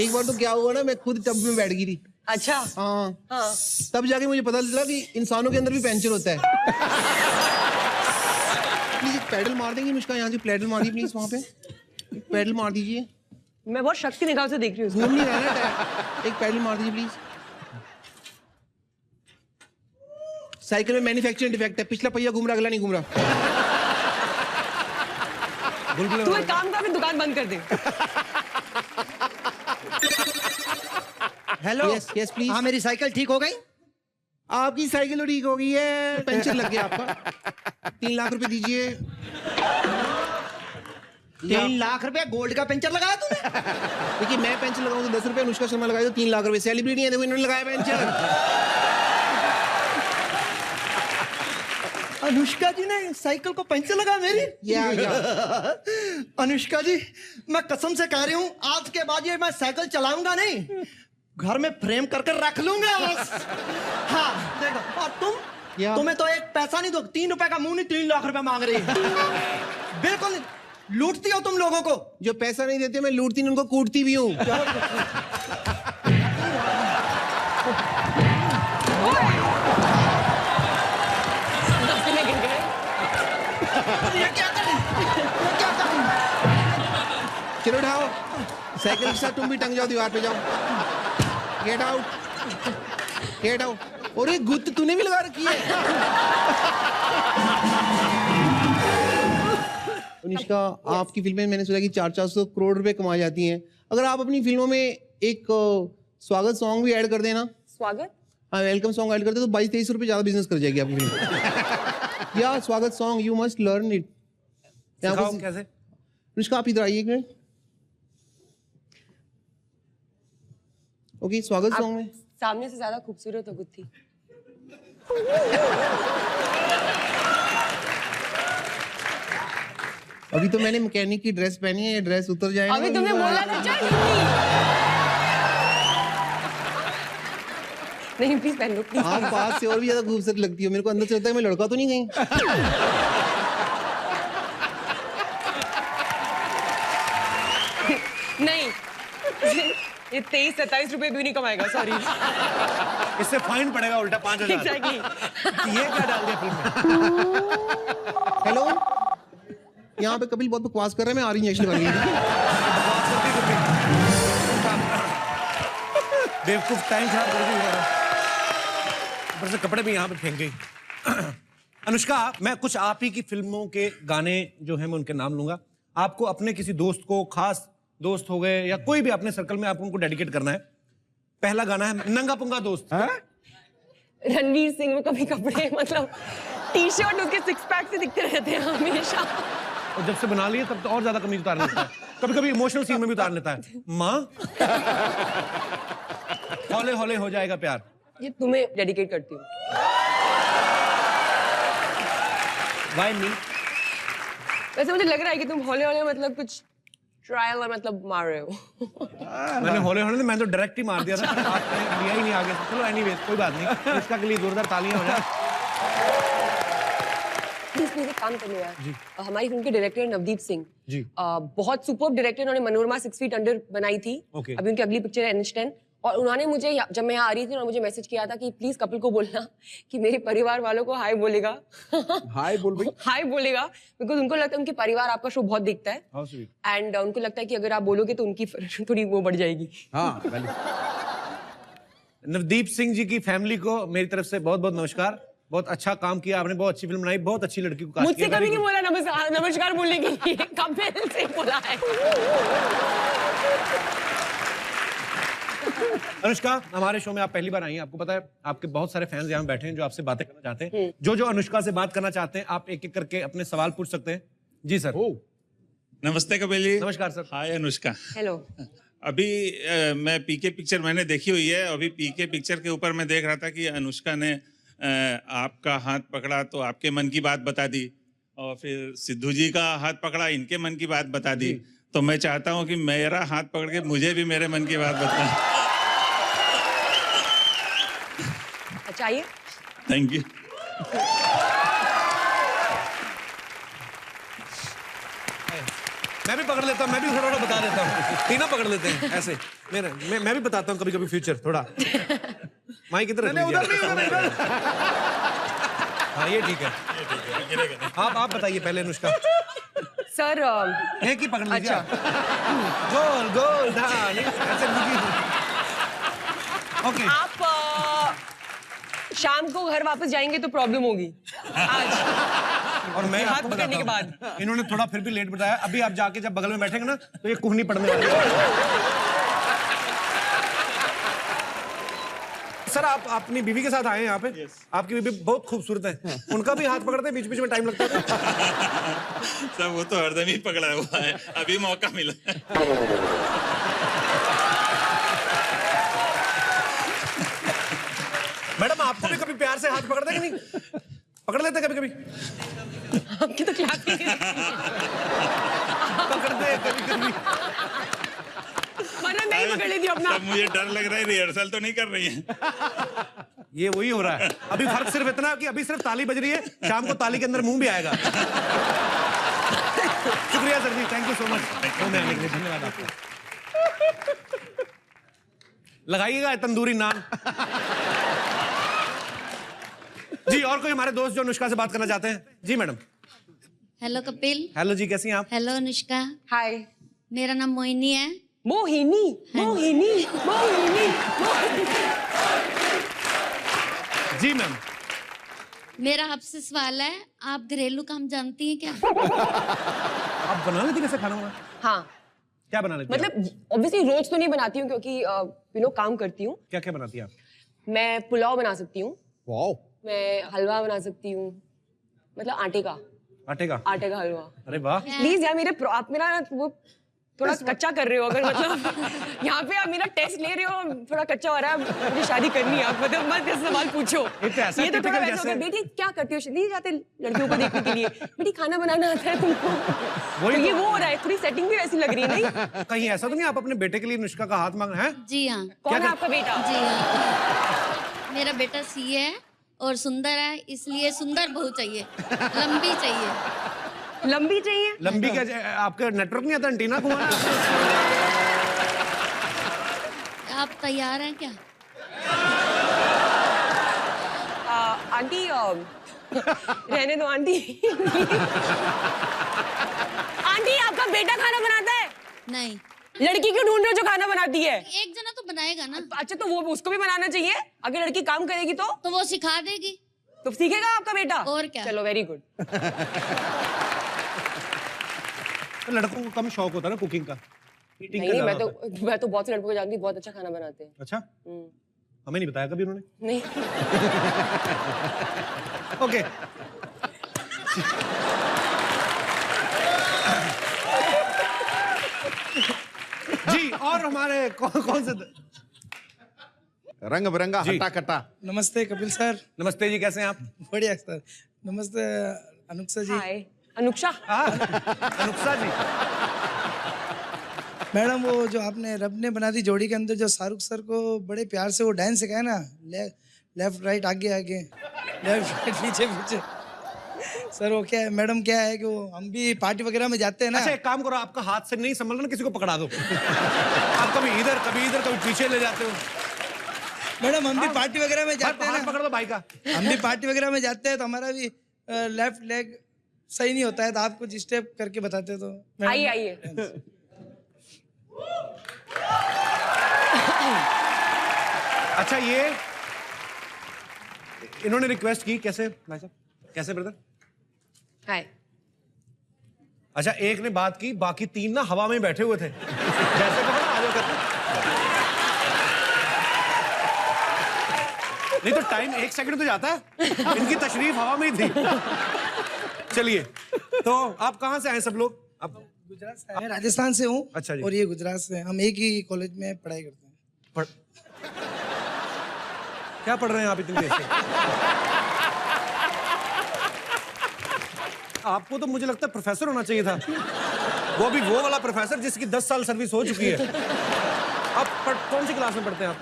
एक बार तो क्या हुआ ना, मैं खुद टब में बैठ गई थी। अच्छा हाँ हाँ तब जाके मुझे पता चला कि इंसानों के अंदर भी पेंचर होता है। प्लीज एक पैडल मार देंगी मुझका, यहाँ से पैडल मारिए प्लीज, वहाँ पे एक पैडल मार दीजिए। मैं बहुत शक्ति निगाह से देख रही हूँ। घूम नहीं रहा है, एक पैडल मार दीजिए प्लीज। साइकिल में मैन्युफैक्चरिंग डिफेक्ट है, पिछला पहिया घूम रहा, अगला नहीं घूम रहा। तू एक काम कर, अपनी दुकान बंद कर दे। हेलो। Yes yes please. हाँ मेरी साइकिल ठीक हो गई? आपकी साइकिल तो ठीक हो गई है, पेंचर लग गया आपका। 3 लाख रुपए दीजिए। 3 लाख रुपया गोल्ड का पंचर लगाया तूने? देखिए मैं पेंचर लगाऊं तो 10 रुपए, अनुष्का शर्मा लगाई तो 3 लाख रुपए। सेलिब्रिटी है, देखो इन्होंने लगाया पेंचर। अनुष्का जी ने साइकिल को पंचर लगा मेरी? या अनुष्का जी मैं कसम से कह रही हूँ, आज के बाद ये मैं साइकिल चलाऊंगा नहीं, घर में फ्रेम करके रख लूंगा बस। हाँ देखो, और तुम्हें तो एक पैसा नहीं दो, 3 रुपए का मुंह नहीं, 3 लाख रुपए मांग रही है। बिल्कुल लूटती हो तुम लोगों को। जो पैसा नहीं देते मैं लूटती नहीं, उनको कूटती भी हूँ। ये क्या कर रही? ये क्या कर रही? चलो उठाओ साइकिल के साथ, तुम भी टंग जाओ दीवार पे, जाओ। Get out, get out. और ये गुत्त तूने भी लगा रखी है। अनुष्का आपकी फिल्में मैंने सुना कि 400-400 करोड़ रुपए कमाई जाती हैं। अगर आप अपनी फिल्मों में एक स्वागत सॉन्ग भी ऐड कर देना। स्वागत? हाँ वेलकम सॉन्ग ऐड कर दे तो 22-23 रुपए ज्यादा बिजनेस कर जाएगी आपकी फिल्म। या स्वागत song you must learn it. कैसे? अनुष्का आप इधर आइए एक मिनट। ओके स्वागत सॉन्ग में सामने से ज्यादा खूबसूरत हो गुत्थी। अभी तो मैंने मैकेनिक की ड्रेस पहनी है, ये ड्रेस उतर जाएगा। अभी तुमने बोला था चल नहीं प्लीज पहन लो प्लीज। आप पास से और भी ज्यादा खूबसूरत लगती हो, मेरे को अंदर से लगता है मैं लड़का तो नहीं कहीं। नहीं ये 23-27 रुपए भी नहीं कमाएगा, सॉरी। इससे फाइन पड़ेगा उल्टा 5,000। एग्जैक्टली। ये क्या डाल दिया फिल्म में? हेलो यहाँ पे कपिल बहुत बकवास कर रहा है, मैं आ रही इंजेक्शन वाली। बेवकूफ टाइम खराब कर दी हमारा। ऊपर से कपड़े भी यहाँ पे फेंक गई। अनुष्का मैं कुछ आप ही की फिल्मों के गाने जो हैं मैं उनके नाम लूंगा, आपको अपने किसी दोस्त को, खास दोस्त हो गए या कोई भी अपने सर्कल में, आप उनको डेडिकेट करना है। पहला गाना है नंगा पुंगा दोस्त। रणवीर सिंह में कभी कपड़े मतलब टी शर्ट उसके सिक्स पैक से दिखते रहते हैं हमेशा। और जब से बना लिए तब तो और ज्यादा कमीज उतार लेता है, कभी कभी इमोशनल सीन में भी उतार लेता है। माँ हौले हौले हो जाएगा प्यार, ये तुम्हें डेडिकेट करती हूँ। Why me? वैसे मुझे लग रहा है कि तुम हौले हौले मतलब कुछ ट्रायल और मतलब मार रहे हो। मैंने हौले हौले, मैं तो डायरेक्ट ही मार दिया था, आपने लिया ही नहीं आगे। चलो एनीवेज कोई बात नहीं, इसका के लिए जोरदार तालियां हो जाए। प्लीज एक काम करने यार। हमारी फिल्म के डायरेक्टर नवदीप सिंह जी। बहुत सुपर डायरेक्टर, उन्होंने मनोरमा 6 फीट अंडर बनाई थी। Okay. अभी उनकी अगली पिक्चर है NH10, और उन्होंने मुझे जब मैं यहाँ आ रही थी उन्होंने मुझे मैसेज किया था कि प्लीज कपिल को बोलना कि मेरे परिवार वालों को हाय बोलेगा। हाय बोल भाई। हाय बोलेगा, बिकॉज उनको लगता है उनके परिवार आपका शो बहुत देखता है, एंड उनको लगता है कि अगर आप बोलोगे तो उनकी थोड़ी वो बढ़ जाएगी। हाँ नवदीप सिंह जी की फैमिली को मेरी तरफ से बहुत बहुत नमस्कार। बहुत अच्छा काम किया आपने, बहुत अच्छी फिल्म बनाई, बहुत अच्छी लड़की को कास्ट मुझसे किया। कभी नहीं बोला नमस्कार बोलने के लिए, कपिल से बोला है। अनुष्का, हमारे शो में आप पहली बार आई हैं, आपको पता है आपके बहुत सारे फैंस यहाँ बैठे हैं जो आपसे बातें करना चाहते हैं। जो जो अनुष्का से बात करना चाहते हैं आप एक एक करके अपने सवाल पूछ सकते हैं। जी सर। नमस्ते कपिल जी। नमस्कार सर। हाय अनुष्का। हेलो। अभी मैं पीके पिक्चर मैंने देखी हुई है। अभी पीके पिक्चर के ऊपर मैं देख रहा था कि अनुष्का ने आपका हाथ पकड़ा तो आपके मन की बात बता दी, और फिर सिद्धू जी का हाथ पकड़ा, इनके मन की बात बता दी। तो मैं चाहता हूं कि मेरा हाथ पकड़ के मुझे भी मेरे मन की बात बताएं। अच्छा आइए। Thank you. मैं भी पकड़ लेता हूँ, मैं भी थोड़ा थोड़ा बता देता हूँ, तीनों पकड़ लेते हैं ऐसे। मैं भी बताता हूँ कभी कभी फ्यूचर थोड़ा। माइक किधर है? उधर नहीं, उधर। हाँ ये ठीक है। आप बताइए पहले अनुष्का। सर एक ही पकड़ लीजिए। गोल गोल ऐसे ओके। आप शाम को घर वापस जाएंगे तो प्रॉब्लम होगी आज। और मैं हाथ आपको पकड़ने के बताता बाद हूं, इन्होंने थोड़ा फिर भी लेट बताया। अभी आप जाके जब बगल में बैठेंगे ना तो ये कुहनी पड़ने वाली है। सर आप अपनी बीवी के साथ आए हैं यहाँ पे। आपकी बीवी बहुत खूबसूरत है, उनका भी हाथ पकड़ते हैं, बीच बीच में टाइम लगता है। सब वो तो हरदम ही पकड़ा हुआ है, अभी मौका मिला। मैडम आपको भी कभी प्यार से हाथ पकड़ते कि नहीं? पकड़ लेते कभी कभी? आपकी तो क्या पकड़ते कभी कभी। वरना मैं ही पकड़ लेती हूँ अपना। सब मुझे डर लग रहा है, रिहर्सल तो नहीं कर रही है। ये वही हो रहा है। अभी फर्क सिर्फ इतना कि अभी सिर्फ ताली बज रही है, शाम को ताली के अंदर मुंह भी आएगा। शुक्रिया sir ji, thank you so much. धन्यवाद आपका। लगाइएगा तंदूरी नान। जी और कोई हमारे दोस्त जो अनुष्का से बात करना चाहते हैं? जी मैडम। हेलो कपिल। हेलो जी, कैसी हैं आप? हेलो अनुष्का। हाय। मेरा नाम मोहिनी है। मोहिनी मोहिनी मोहिनी। जी मैम। मेरा आपसे सवाल है, आप घरेलू काम जानती हैं क्या? आप बना लेती कैसे खाना? हाँ। क्या बना लेती हैं? मतलब ऑब्वियसली रोज तो नहीं बनाती हूँ क्योंकि काम करती हूँ। क्या क्या बनाती हैं आप? मैं पुलाव बना सकती हूँ। वाओ। मैं हलवा बना सकती हूँ, मतलब आटे का हलवा। अरे वाह। प्लीज यार आप मेरा वो थोड़ा कच्चा कर रहे हो। अगर मतलब यहाँ पे आप मेरा टेस्ट ले रहे हो, थोड़ा कच्चा हो रहा है। मुझे शादी करनी है, आप मतलब मत ऐसे सवाल पूछो। ये तो थोड़ा वैसा होगा, बेटी क्या करती हो? नहीं जाते लड़कियों को देखने के लिए, बेटी खाना बनाना आता है तुमको? तो ये वो हो रहा है, थोड़ी सेटिंग भी ऐसी लग रही है। नहीं कहीं ऐसा तो नहीं आप अपने बेटे के लिए अनुष्का का हाथ मांग रहे हैं? जी हाँ। कौन है आपका बेटा? जी हाँ, मेरा बेटा सीए है और सुंदर है, इसलिए सुंदर बहू चाहिए, लंबी चाहिए। लंबी चाहिए? लंबी क्या? आपके नेटवर्क नहीं आता एंटीना घुमाना? आप तैयार हैं क्या? आंटी रहने दो आंटी। आंटी आपका बेटा खाना बनाता है? नहीं। लड़की क्यों ढूंढ रहे हो जो खाना बनाती है? एक जना तो बनाएगा ना। अच्छा तो वो उसको भी बनाना चाहिए। अगर लड़की काम करेगी तो वो सिखा देगी। तो सीखेगा आपका बेटा? और क्या। चलो वेरी गुड। तो लड़कों को कम शौक होता है ना कुकिंग का, ईटिंग नहीं, का मैं ज्यादा होता तो बहुत से लड़कों को जानती हूँ, बहुत अच्छा खाना बनाते हैं। है। अच्छा, हमें नहीं बताया कभी उन्होंने। नहीं। ओके। जी, और हमारे कौन से रंग बिरंगा हट्टा कट्टा। नमस्ते कपिल सर। नमस्ते जी, कैसे हैं आप? बढ़िया सर। नमस्ते अनुक्षा जी। हाय अनुक्षा। अनुक्षा जी। मैडम वो जो आपने रब ने बना दी जोड़ी के अंदर जो शाहरुख सर को बड़े प्यार से वो डांस सिखाया ना, लेफ्ट राइट आगे आगे, लेफ्ट राइट पीछे पीछे। सर वो क्या है मैडम, क्या है कि वो हम भी पार्टी वगैरह में जाते हैं ना। अच्छा एक काम करो, आपका हाथ से नहीं संभल रहा, किसी को पकड़ा दो। आप कभी इधर कभी पीछे ले जाते हो। मैडम हम भी पार्टी वगैरह में जाते हैं ना, पकड़ दो भाई का। हम भी पार्टी वगैरह में जाते हैं तो हमारा भी लेफ्ट लेग सही नहीं होता है, तो आप कुछ स्टेप करके बताते तो। आइए आइए। अच्छा ये इन्होंने रिक्वेस्ट की, कैसे भाई साहब, कैसे ब्रदर? हाय। अच्छा एक ने बात की, बाकी 3 ना हवा में बैठे हुए थे। जैसे कहो ना, आ जाओ करते। नहीं तो टाइम 1 सेकंड तो जाता है, इनकी तशरीफ हवा में ही थी। चलिए, तो आप कहाँ से आए सब लोग? आप गुजरात से? मैं राजस्थान से हूँ। अच्छा जी। और ये गुजरात से हैं। हम एक ही कॉलेज में पढ़ाई करते हैं। क्या पढ़ रहे हैं आप इतनी देर से? आपको तो मुझे लगता है प्रोफेसर होना चाहिए था, वो भी वो वाला प्रोफेसर जिसकी 10 साल सर्विस हो चुकी है। आप कौन सी क्लास में पढ़ते हैं आप?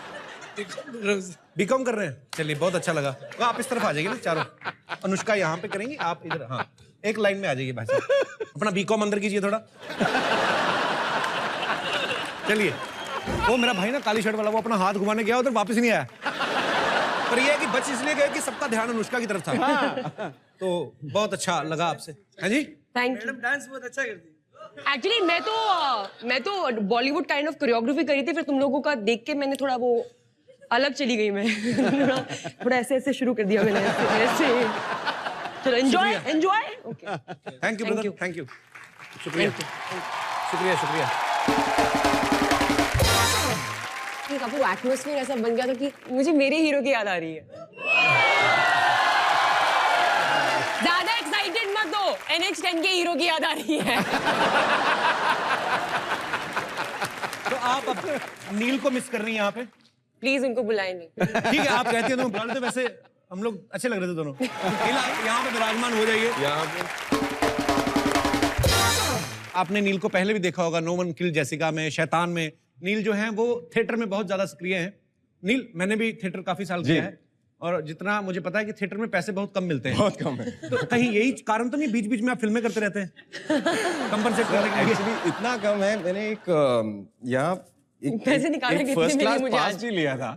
बीकॉम कर रहे हैं, चलिए बहुत अच्छा लगा। तो आप इस तरफ आ जाइए ना चारों। अनुष्का यहाँ पे करेंगी, आप इधर, हाँ एक लाइन में आ जाइए भाई साहब। अपना बीकॉम अंदर कीजिए थोड़ा। चलिए, वो मेरा भाई ना काली शर्ट वाला, वो अपना हाथ घुमाने गया उधर, वापस नहीं आया। पर ये है कि बच इसलिए गए कि सबका ध्यान अनुष्का की तरफ था। तो बहुत अच्छा लगा आपसे। हाँ जी, थैंक यू। मैडम डांस बहुत अच्छा करती है। एक्चुअली मैं तो बॉलीवुड काइंड ऑफ कोरियोग्राफी करी थी, फिर तुम लोगों का देख के मैंने थोड़ा वो अलग चली गई मैं। थोड़ा ऐसे शुरू कर दिया मैंने, ऐसे। चलो enjoy enjoy. Okay, thank you brother, thank you, शुक्रिया शुक्रिया शुक्रिया। काफी वो एटमॉस्फेयर ऐसा बन गया था कि मुझे मेरे हीरो की याद आ रही है। ज्यादा एक्साइटेड मत हो, NH10 के हीरो की याद आ रही है। तो आप अब नील को मिस कर रही हैं यहाँ पे? प्लीज उनको बुलाएं नहीं। ठीक है, आप कहती हैं तो बुला लेते। वैसे हम लोग अच्छे लग रहे थे दोनों। यहाँ पे विराजमान हो जाइए। यहाँ पे आपने नील को पहले भी देखा होगा, नो वन किल्ड जेसिका में, शैतान में। नील जो है वो थिएटर में बहुत ज्यादा सक्रिय हैं। नील, मैंने भी थिएटर काफी साल किया है, और जितना मुझे पता है कि थिएटर में पैसे बहुत कम मिलते हैं। बहुत कम है। तो कहीं यही कारण तो नहीं बीच बीच में आप फिल्में करते रहते हैं कंपनसेट करने के लिए? एक्चुअली इतना कम है, मैंने एक यहाँ पैसे निकालने के फर्स्ट लिए क्लास मुझे पास आज भी लिया था।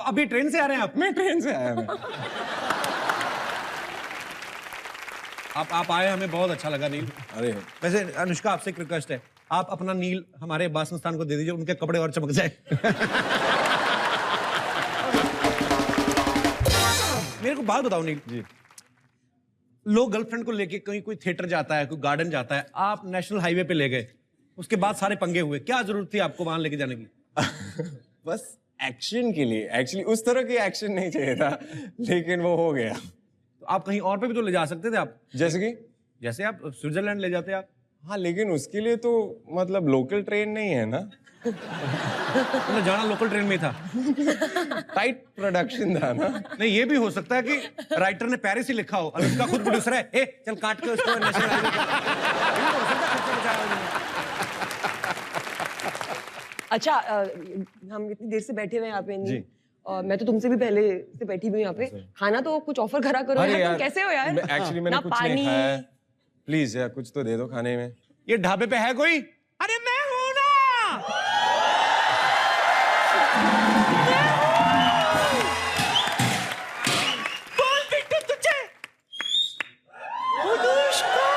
अभी ट्रेन से आ रहे हैं आप? मैं ट्रेन से आया मैं। आप आए, हमें बहुत अच्छा लगा नील। अरे वैसे अनुष्का, आपसे एक रिक्वेस्ट है, आप अपना नील हमारे बास संस्थान को दे दीजिए, उनके कपड़े और चमक जाए। मेरे को बात बताओ नील जी, लोग गर्लफ्रेंड को लेके कहीं कोई थिएटर जाता है, कोई गार्डन जाता है, आप नेशनल हाईवे पे ले गए, उसके बाद सारे पंगे हुए, क्या जरूरत थी आपको वहां लेके जाने की? बस एक्शन के लिए, एक्चुअली उस तरह की एक्शन नहीं चाहिए था, लेकिन वो हो गया। तो आप कहीं और पे भी तो ले जा सकते थे आप, जैसे आप स्विट्जरलैंड ले जाते आप। हाँ, लेकिन उसके लिए तो मतलब लोकल ट्रेन नहीं है ना। तो जाना लोकल ट्रेन में था। टाइट प्रोडक्शन था ना। नहीं, ये भी हो सकता है कि राइटर ने पेरिस ही लिखा हो, अनुष्का खुद प्रोड्यूसर है, ए चल काट के उसको नेशनल हाईवे पे। अच्छा, हम इतनी देर से बैठे हुए हैं यहाँ पे जी। मैं तो तुमसे भी पहले से बैठी हुई यहाँ पे। खाना तो कुछ ऑफर करा करो यार, तुम कैसे हो यार? एक्चुअली मैंने कुछ नहीं खाया, प्लीज यार कुछ तो दे दो खाने में। ये ढाबे पे है कोई? अरे मैं हूं ना। बोल बिट्टू तुझे। अनुष्का,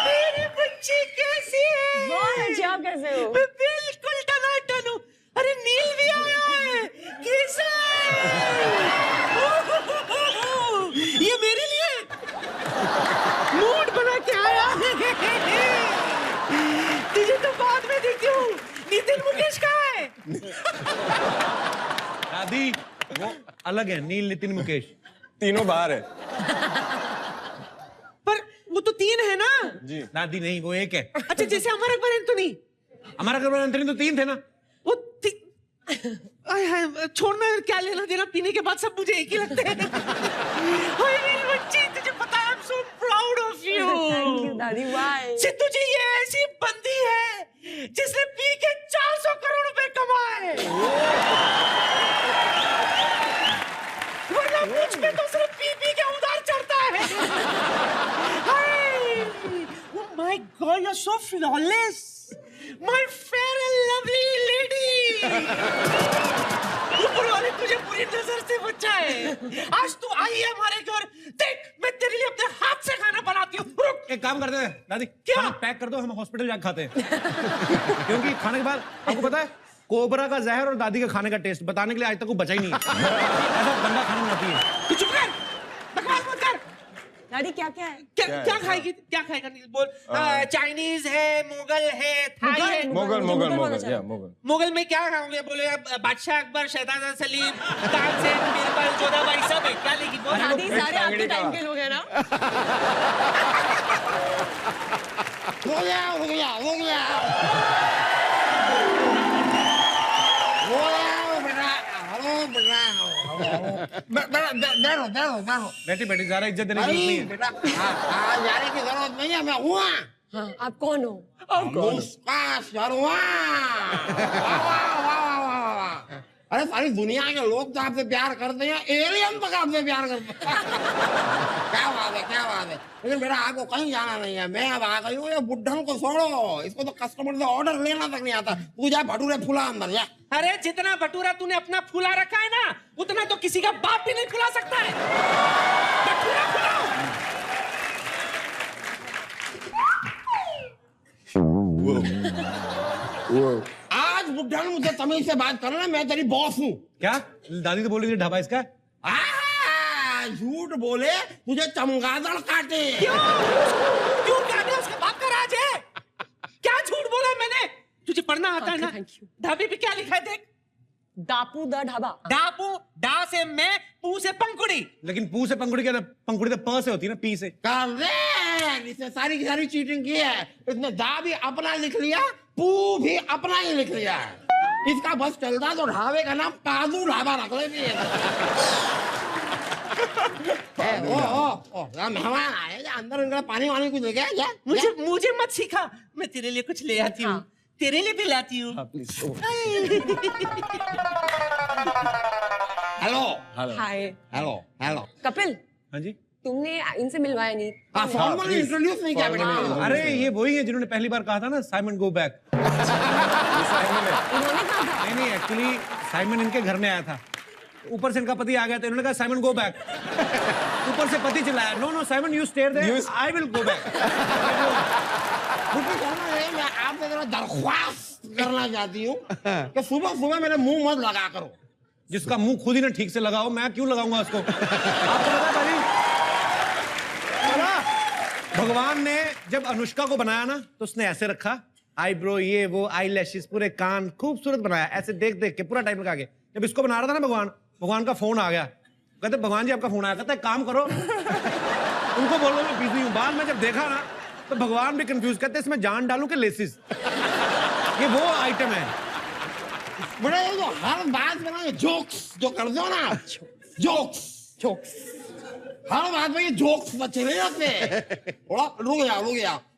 मेरी बच्ची कैसी है? बहुत अच्छी, आप कैसे हो? मैं बिल्कुल टनाटन हूं। अरे नील भी आया है, कैसा है? ये मेरे लिए तुझे तो बाद में देखती हूँ। नितिन मुकेश कहाँ है? दादी वो अलग है, नील नितिन मुकेश तीनों बाहर है। पर वो तो 3 है ना? जी दादी नहीं, वो एक है। अच्छा, जैसे अमर अकबर एंथोनी। अमर अकबर एंथोनी तो 3 थे ना। वो छोड़ना, क्या लेना देना, पीने के बाद सब मुझे एक ही लगते हैं। हाय मेरी बच्ची, तुझे पता है, I'm so proud of you. Thank you, दादी। Why? सिद्धू जी, ये ऐसी बंदी है जिसने पी के 400 करोड़ रुपए कमाए। वरना मुझ पे तो सिर्फ पी के उधार चढ़ता है। हाय, oh my God, you're so flawless. My fair and lovely lady. ऊपर वाले तुझे पूरी नजर से बचाए। आज तू आई है हमारे घर, देख मैं तेरे लिए अपने हाथ से खाना बनाती हूँ। रुक, एक काम करते हैं दादी, क्या? खाना पैक कर दो, हम हॉस्पिटल जाकर खाते हैं। क्योंकि खाने के बाद आपको पता है, कोबरा का जहर और दादी के खाने का टेस्ट बताने के लिए आज तक वो बचा ही नहीं है। ऐसा गंदा खाना बनाती है। तू चुप कर, बकवास मत कर। दादी क्या क्या है? क्या खाएगी? क्या खाएगा? नील बोल। चाइनीज है, मुगल है, थाई है। मुगल मुगल में क्या खाओगे? बोले बादशाह अकबर, शहजादा सलीम, तानसेन, बीरबल, जोधाबाई, सब है। क्या लेगी? बोल। दादी सारे आपके टाइम के लोग हैं ना? हो गया हो गया हो गया बेटी बेटी ज्यादा इज्जत देने की जरूरत नहीं है। बेटा जाने की जरूरत नहीं है, मैं हुआ। हाँ, आप कौन हो? उसका शर्मा। अरे सारी दुनिया के लोग तो आपसे प्यार करते हैं, एलियन तक आपसे प्यार करते हैं। क्या बात है, क्या बात है। लेकिन बेटा आपको कहीं जाना नहीं है, मैं अब आ गई हूँ। ये बुढ़न को छोड़ो, इसको तो कस्टमर से ऑर्डर लेना तक नहीं आता। तू जा भटूरे फुला अंदर जा। अरे जितना भटूरा तूने अपना फुला रखा है ना, उतना तो किसी का बाप भी नहीं फुला सकता है। भटूरा फुलाओ। आज बुढ़न मुझे तमीज से बात करना, मैं तेरी बॉस हूँ। क्या दादी तो बोल रही थी ढाबा इसका? झूठ बोले तुझे चमगादड़ काटे। क्यों काटे? उसके बाप का राज है। क्या झूठ बोला मैंने? तुझे पढ़ना आता है ना? ढाबे पे क्या लिखा है देख? दापू द ढाबा। दापू, डा से मैं, पू से पंकुड़ी। लेकिन पू से पंकुड़ी क्या? पंकुड़ी तो प से होती है ना, पी से। करेक्ट, इसने सारी की सारी चीटिंग की है। इसने दा भी अपना लिख लिया, पू भी अपना ही लिख लिया। इसका बस चलता तो ढाबे का नाम पादू ढाबा रख लेती है। मेहमान आए, अंदर इनका पानी वानी कुछ लेके आया? मुझे मत सिखा, मैं तेरे लिए कुछ ले आती हूँ। तेरे लिए भी लाती हूँ। Hello hi. Hello hello. Kapil. हाँ जी। तुमने इनसे मिलवाया नहीं? फॉर्मली इंट्रोड्यूस नहीं किया बेटा। अरे ये वही है जिन्होंने पहली बार कहा था ना, साइमन गो बैक। नहीं एक्चुअली साइमन इनके घर में आया था, ऊपर से इनका पति आ गया तो इन्होंने कहा साइमन गो बैक। ऊपर से पति चिल्लाया, no no Simon you stay there, I will go back. मैं आपसे जरा दरख्वास्त करना चाहती हूँ कि सुबह सुबह मेरे मुंह मत लगा करो। जिसका मुंह खुद ही ना ठीक से लगाओ, मैं क्यों लगाऊंगा उसको? आपको पता भाई, भगवान ने जब अनुष्का को बनाया ना तो उसने ऐसे रखा, आईब्रो ये वो, आई लैशेस, पूरे कान, खूबसूरत बनाया, ऐसे देख देख के पूरा टाइम लगा के। जब इसको बना रहा था ना भगवान का फोन आ गया। कहते भगवान जी आपका फोन आया। कहते काम करो, उनको बोलो मैं बिजी हूँ। बाद में जब देखा ना तो भगवान भी कंफ्यूज, कहते इसमें जान डालूं कि लेसिस? ये वो आइटम है। बड़े जो हर बात में ना जोक्स जो कर दो ना, जोक्स हर बात में ये जोक्स अच्छे नहीं लगते। रुक जाओ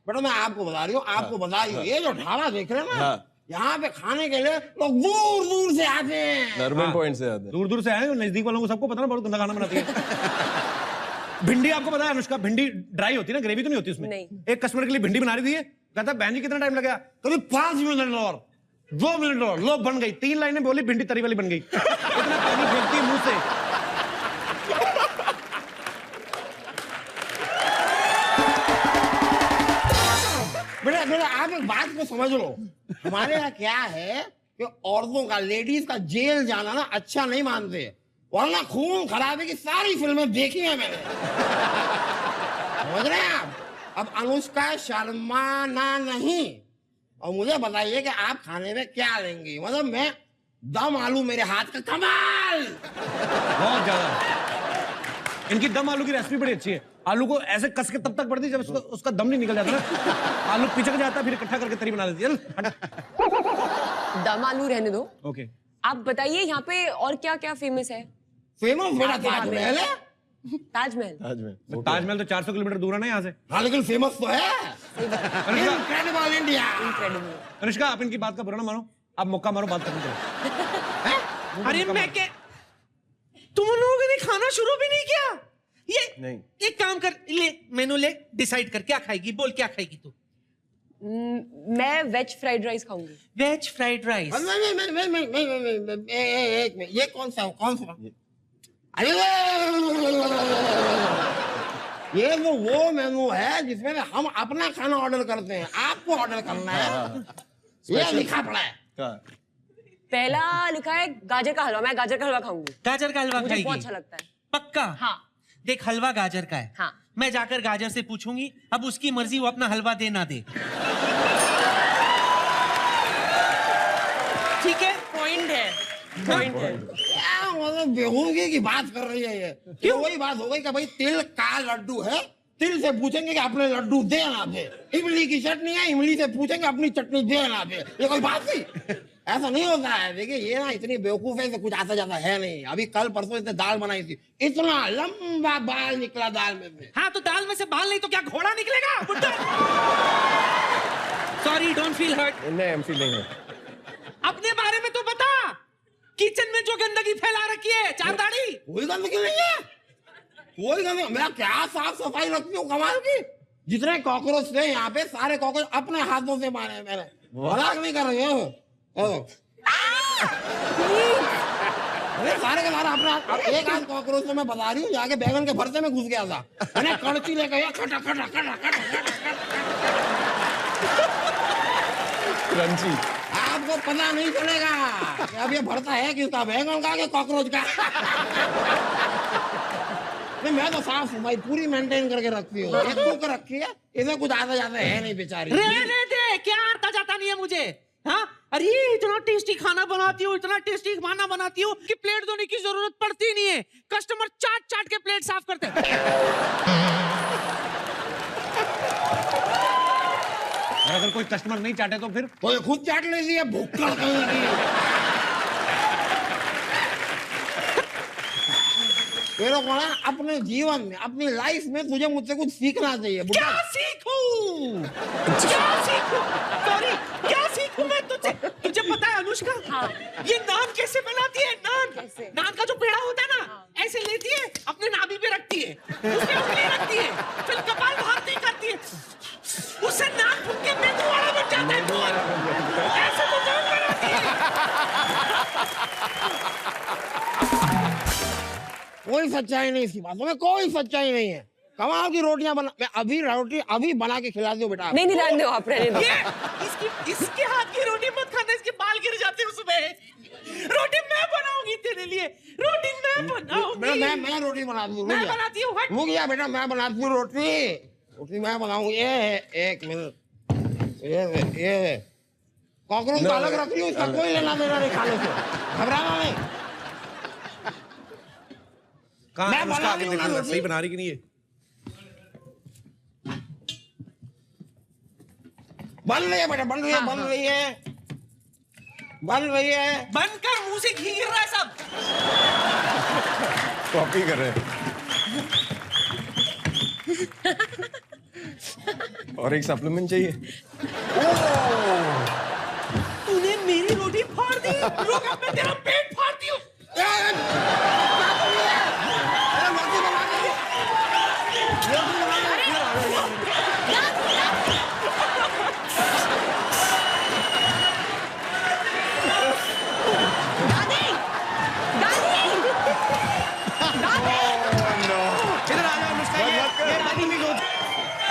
बेटा, मैं आपको बता रही हूँ, ये जो ढाबा देख रहे हैं ना, यहाँ पे खाने के लिए लोग दूर दूर से आते हैं। नरमन पॉइंट से आते हैं। दूर दूर से आए, नजदीक वालों को सबको पता ना बहुत गंदा खाना बनाती है। भिंडी आपको पता है अनुष्का, भिंडी ड्राई होती है ना, ग्रेवी तो नहीं होती उसमें। नहीं। एक कस्टमर के लिए भिंडी बना रही थी, कहता बहन जी कितना टाइम लगा? कभी 5 मिनट और 2 मिनट और, लो बन गई। 3 लाइनें बोली, भिंडी तरी वाली बन गई। इतना पानी फेंकती है मुंह से। बेटा आप एक बात को समझ लो, हमारे यहाँ क्या है कि औरतों का, लेडीज का जेल जाना ना अच्छा नहीं मानते, वरना खून खराबे की सारी फिल्में देखी है मैंने। समझ रहे हैं आप? अब अनुष्का शर्मा ना नहीं, और मुझे बताइए कि आप खाने में क्या लेंगी। मतलब मैं दम आलू मेरे हाथ का कमाल। बहुत ज्यादा। इनकी दम आलू की रेसिपी बड़ी अच्छी है। आलू को ऐसे कस के तब तक पड़ती जब उसका दम नहीं निकल जाता ना। आलू पिचक जाता फिर इकट्ठा करके तरी बना देती है। दम आलू रहने दो। ओके। आप बताइए यहाँ पे और क्या क्या फेमस है? फेमस मेरा ताजमहल है। ताजमहल? ताजमहल तो 400 किलोमीटर दूर है ना यहाँ से। हाँ लेकिन फेमस तो है। Incredible India. अनुष्का आप इनकी बात का बुरा ना मानो, आप मौका मारो बात करने के। अरे मैं क्या, तुम लोगों ने खाना शुरू भी नहीं किया? ये नहीं। एक काम कर, ले मेनू ले, डिसाइड कर क्या खाएगी, बोल क्या खाएगी तू? मैं वेज फ्राइड राइस खाऊंगी। Veg fried rice? ये कौन सा अरे ये वो मेनू है जिसमें हम अपना खाना ऑर्डर करते हैं, आपको ऑर्डर करना है। ये लिखा पड़ा है। पहला लिखा है गाजर का हलवा, मैं गाजर का हलवा खाऊंगी। गाजर का हलवा मुझे खाएगी? बहुत अच्छा लगता है। पक्का? हाँ। देख हलवा गाजर का है। हाँ। मैं जाकर गाजर से पूछूंगी, अब उसकी मर्जी वो अपना हलवा दे ना दे। ठीक है? पॉइंट है, पॉइंट है। क्या मतलब बेहूदगी की बात कर रही है ये? क्यों? वही बात हो गई कि भाई तिल का लड्डू है, तिल से पूछेंगे कि अपने लड्डू दे ना दे। इमली की चटनी है, इमली से पूछेंगे अपनी चटनी दे ना दे। ये कोई बात नहीं, ऐसा नहीं होता है। देखिए ये ना इतनी बेवकूफ है, कुछ आता जाता है नहीं। अभी कल परसों इसने दाल बनाई थी, इतना लंबा बाल निकला दाल में से। हाँ तो दाल में से बाल नहीं तो क्या घोड़ा निकलेगा? Sorry, don't feel hurt. नहीं, आई एम फीलिंग हर्ट। अपने बारे में तो बता, किचन में जो गंदगी फैला रखी है, चार दाढ़ी। कोई गंदगी नहीं है, कोई गंदगी। मैं क्या साफ सफाई रखती हूँ कमाल की। जितने कॉकरोच थे यहाँ पे सारे कॉकरोच अपने हाथों से मारे मैंने। मजाक नहीं कर रही हूँ। अरे सारे के सारे अपना एक आध कॉकरोच तो मैं बता रही हूँ जाके बैगन के भरते में घुस गया था। मैंने कड़ची लेकर खटा खटा खटा खटा। क्रंची। आपको पता नहीं चलेगा कि अब ये भरता है किसका, बैगन का कि कॉकरोच का। नहीं मैं तो साफ सफाई पूरी मेंटेन करके रखती हूँ। एक कुक रखी है, इसे कुछ आता जाता है नहीं बेचारी। रहने दे, क्या आता जाता नहीं है मुझे। हाँ अरे इतना टेस्टी खाना बनाती हूँ, इतना टेस्टी खाना बनाती हूँ कि प्लेट धोने की जरूरत पड़ती नहीं है। कस्टमर चाट चाट के प्लेट साफ करते हैं। अगर कोई कस्टमर नहीं चाटे तो फिर कोई खुद चाट लेती है, भुक्कड़ कहीं की। मेरे को ना अपने जीवन में, अपनी लाइफ में तुझे मुझसे कुछ सीखना चाहिए। क्या सीखूं? क्या सीखूं? सॉरी, क्या सीखूं मैं तुझसे? तुझे पता है अनुष्का, हाँ। ये नान कैसे बनाती है? नान कैसे? नान का जो पेड़ा होता है ना, हाँ। ऐसे लेती है, अपने नाभि पे रखती है, उसमें उंगली रखती है, फिर कपाल भारती करती है, उससे नाक फूक के मेंदू वाला बन जाता है। ऐसे तो नान बनाती है। कोई सच्चाई नहीं इसकी बातों में, कोई सच्चाई नहीं है। कमाल की रोटियां बना, मैं अभी रोटी अभी बना के खिला दूं बेटा। नहीं रहने दो आप, रहने दो। इसके हाथ की रोटी मत खाना, इसके बाल गिर जाते हैं उसमें। रोटी मैं बनाऊंगी तेरे लिए, रोटी मैं बनाऊंगी। मैं रोटी बनाती हूँ। मैं बनाती हूँ। वो क्या बेटा, मैं बनाती हूँ रोटी मैं बनाऊंगी। ये है, एक मिनट, ये कॉकरोच अलग रख रही हूँ, इसका कोई लेना देना नहीं खाने से, घबराना नहीं। मैं बना सही बना रही कि नहीं है? बन रही है बेटा, बन रही है, बन रही है, बन रही है। बनकर मुंह से घी गिर रहा है सब। कॉपी कर रहे हैं। और एक सप्लीमेंट चाहिए। तूने मेरी रोटी फाड़ दी, लोग अब मैं तेरा पेट फाड़ती हूँ।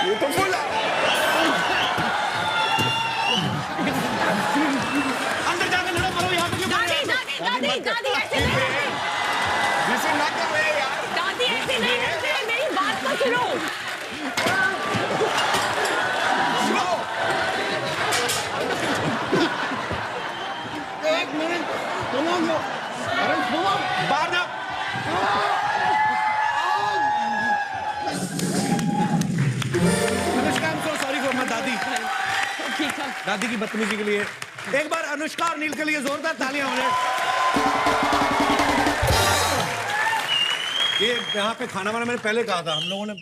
ये तो फुल अंदर जाकर लड़ो मरो, यहाँ पे क्यों? दादी ऐसे नहीं। जिसे ना कर रहे यार। दादी ऐसे नहीं करते, मेरी बात तो सुनो। दादी की बदतमीजी के लिए। एक बार अनुष्का और नील के लिए जोरदार तालियां हो जाए। ये यहाँ पे खाना वाना मैंने पहले कहा था, हम लोगों ने,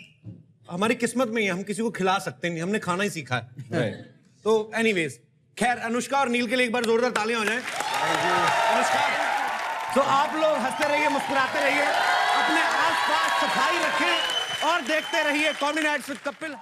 हमारी किस्मत में ही हम किसी को खिला सकते नहीं, हमने खाना ही सीखा है। तो एनीवेज, खैर अनुष्का और नील के लिए एक बार जोरदार तालियां हो जाए। अनुष्का, तो आप लोग हंसते रहिए, मुस्कुराते रहिए, अपने आसपास सफाई रखें और देखते रहिए कॉमेडी नाइट्स विद कपिल।